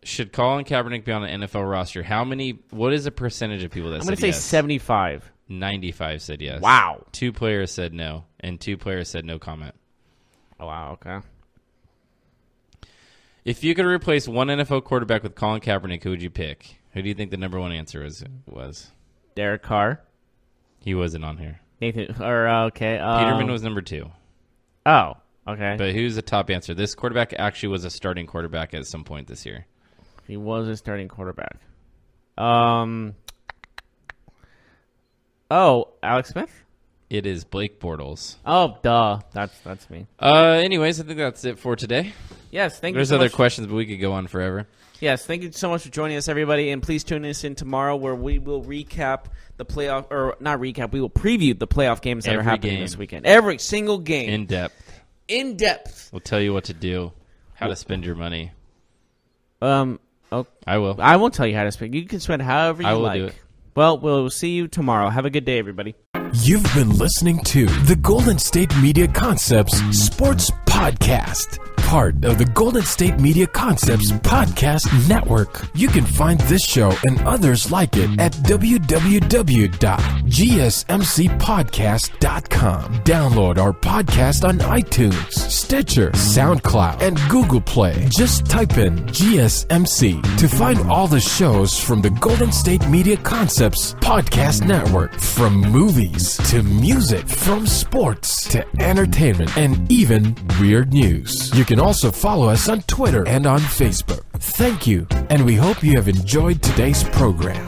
Speaker 3: Should Colin Kaepernick be on an NFL roster? What is the percentage of people that said yes?
Speaker 2: I'm going to say 75.
Speaker 3: 95 said yes.
Speaker 2: Wow.
Speaker 3: 2 players said no, and 2 players said no comment.
Speaker 2: Oh, wow, okay.
Speaker 3: If you could replace one NFL quarterback with Colin Kaepernick, who would you pick? Who do you think the number one answer was?
Speaker 2: Derek Carr.
Speaker 3: He wasn't on here.
Speaker 2: Okay.
Speaker 3: Peterman was number 2.
Speaker 2: Oh, okay.
Speaker 3: But who's the top answer? This quarterback actually was a starting quarterback at some point this year.
Speaker 2: He was a starting quarterback. Alex Smith?
Speaker 3: It is Blake Bortles.
Speaker 2: Oh, duh. That's me.
Speaker 3: Anyways, I think that's it for today.
Speaker 2: Yes, thank you
Speaker 3: There's
Speaker 2: so much.
Speaker 3: other questions, but we could go on forever.
Speaker 2: Yes, thank you so much for joining us, everybody. And please tune us in tomorrow where we will recap the playoff, or not recap, we will preview the playoff games that are happening this weekend. Every single game.
Speaker 3: In depth. We'll tell you what to do, how to spend your money. I will.
Speaker 2: I won't tell you how to spend. You can spend however you like.
Speaker 3: I will do it.
Speaker 2: Well, we'll see you tomorrow. Have a good day, everybody.
Speaker 1: You've been listening to the Golden State Media Concepts Sports Podcast, part of the Golden State Media Concepts Podcast Network. You can find this show and others like it at www.gsmcpodcast.com. Download our podcast on iTunes, Stitcher, SoundCloud, and Google Play. Just type in GSMC to find all the shows from the Golden State Media Concepts Podcast Network, from movies to music, from sports to entertainment, and even weird news. You can also follow us on Twitter and on Facebook. Thank you, and we hope you have enjoyed today's program.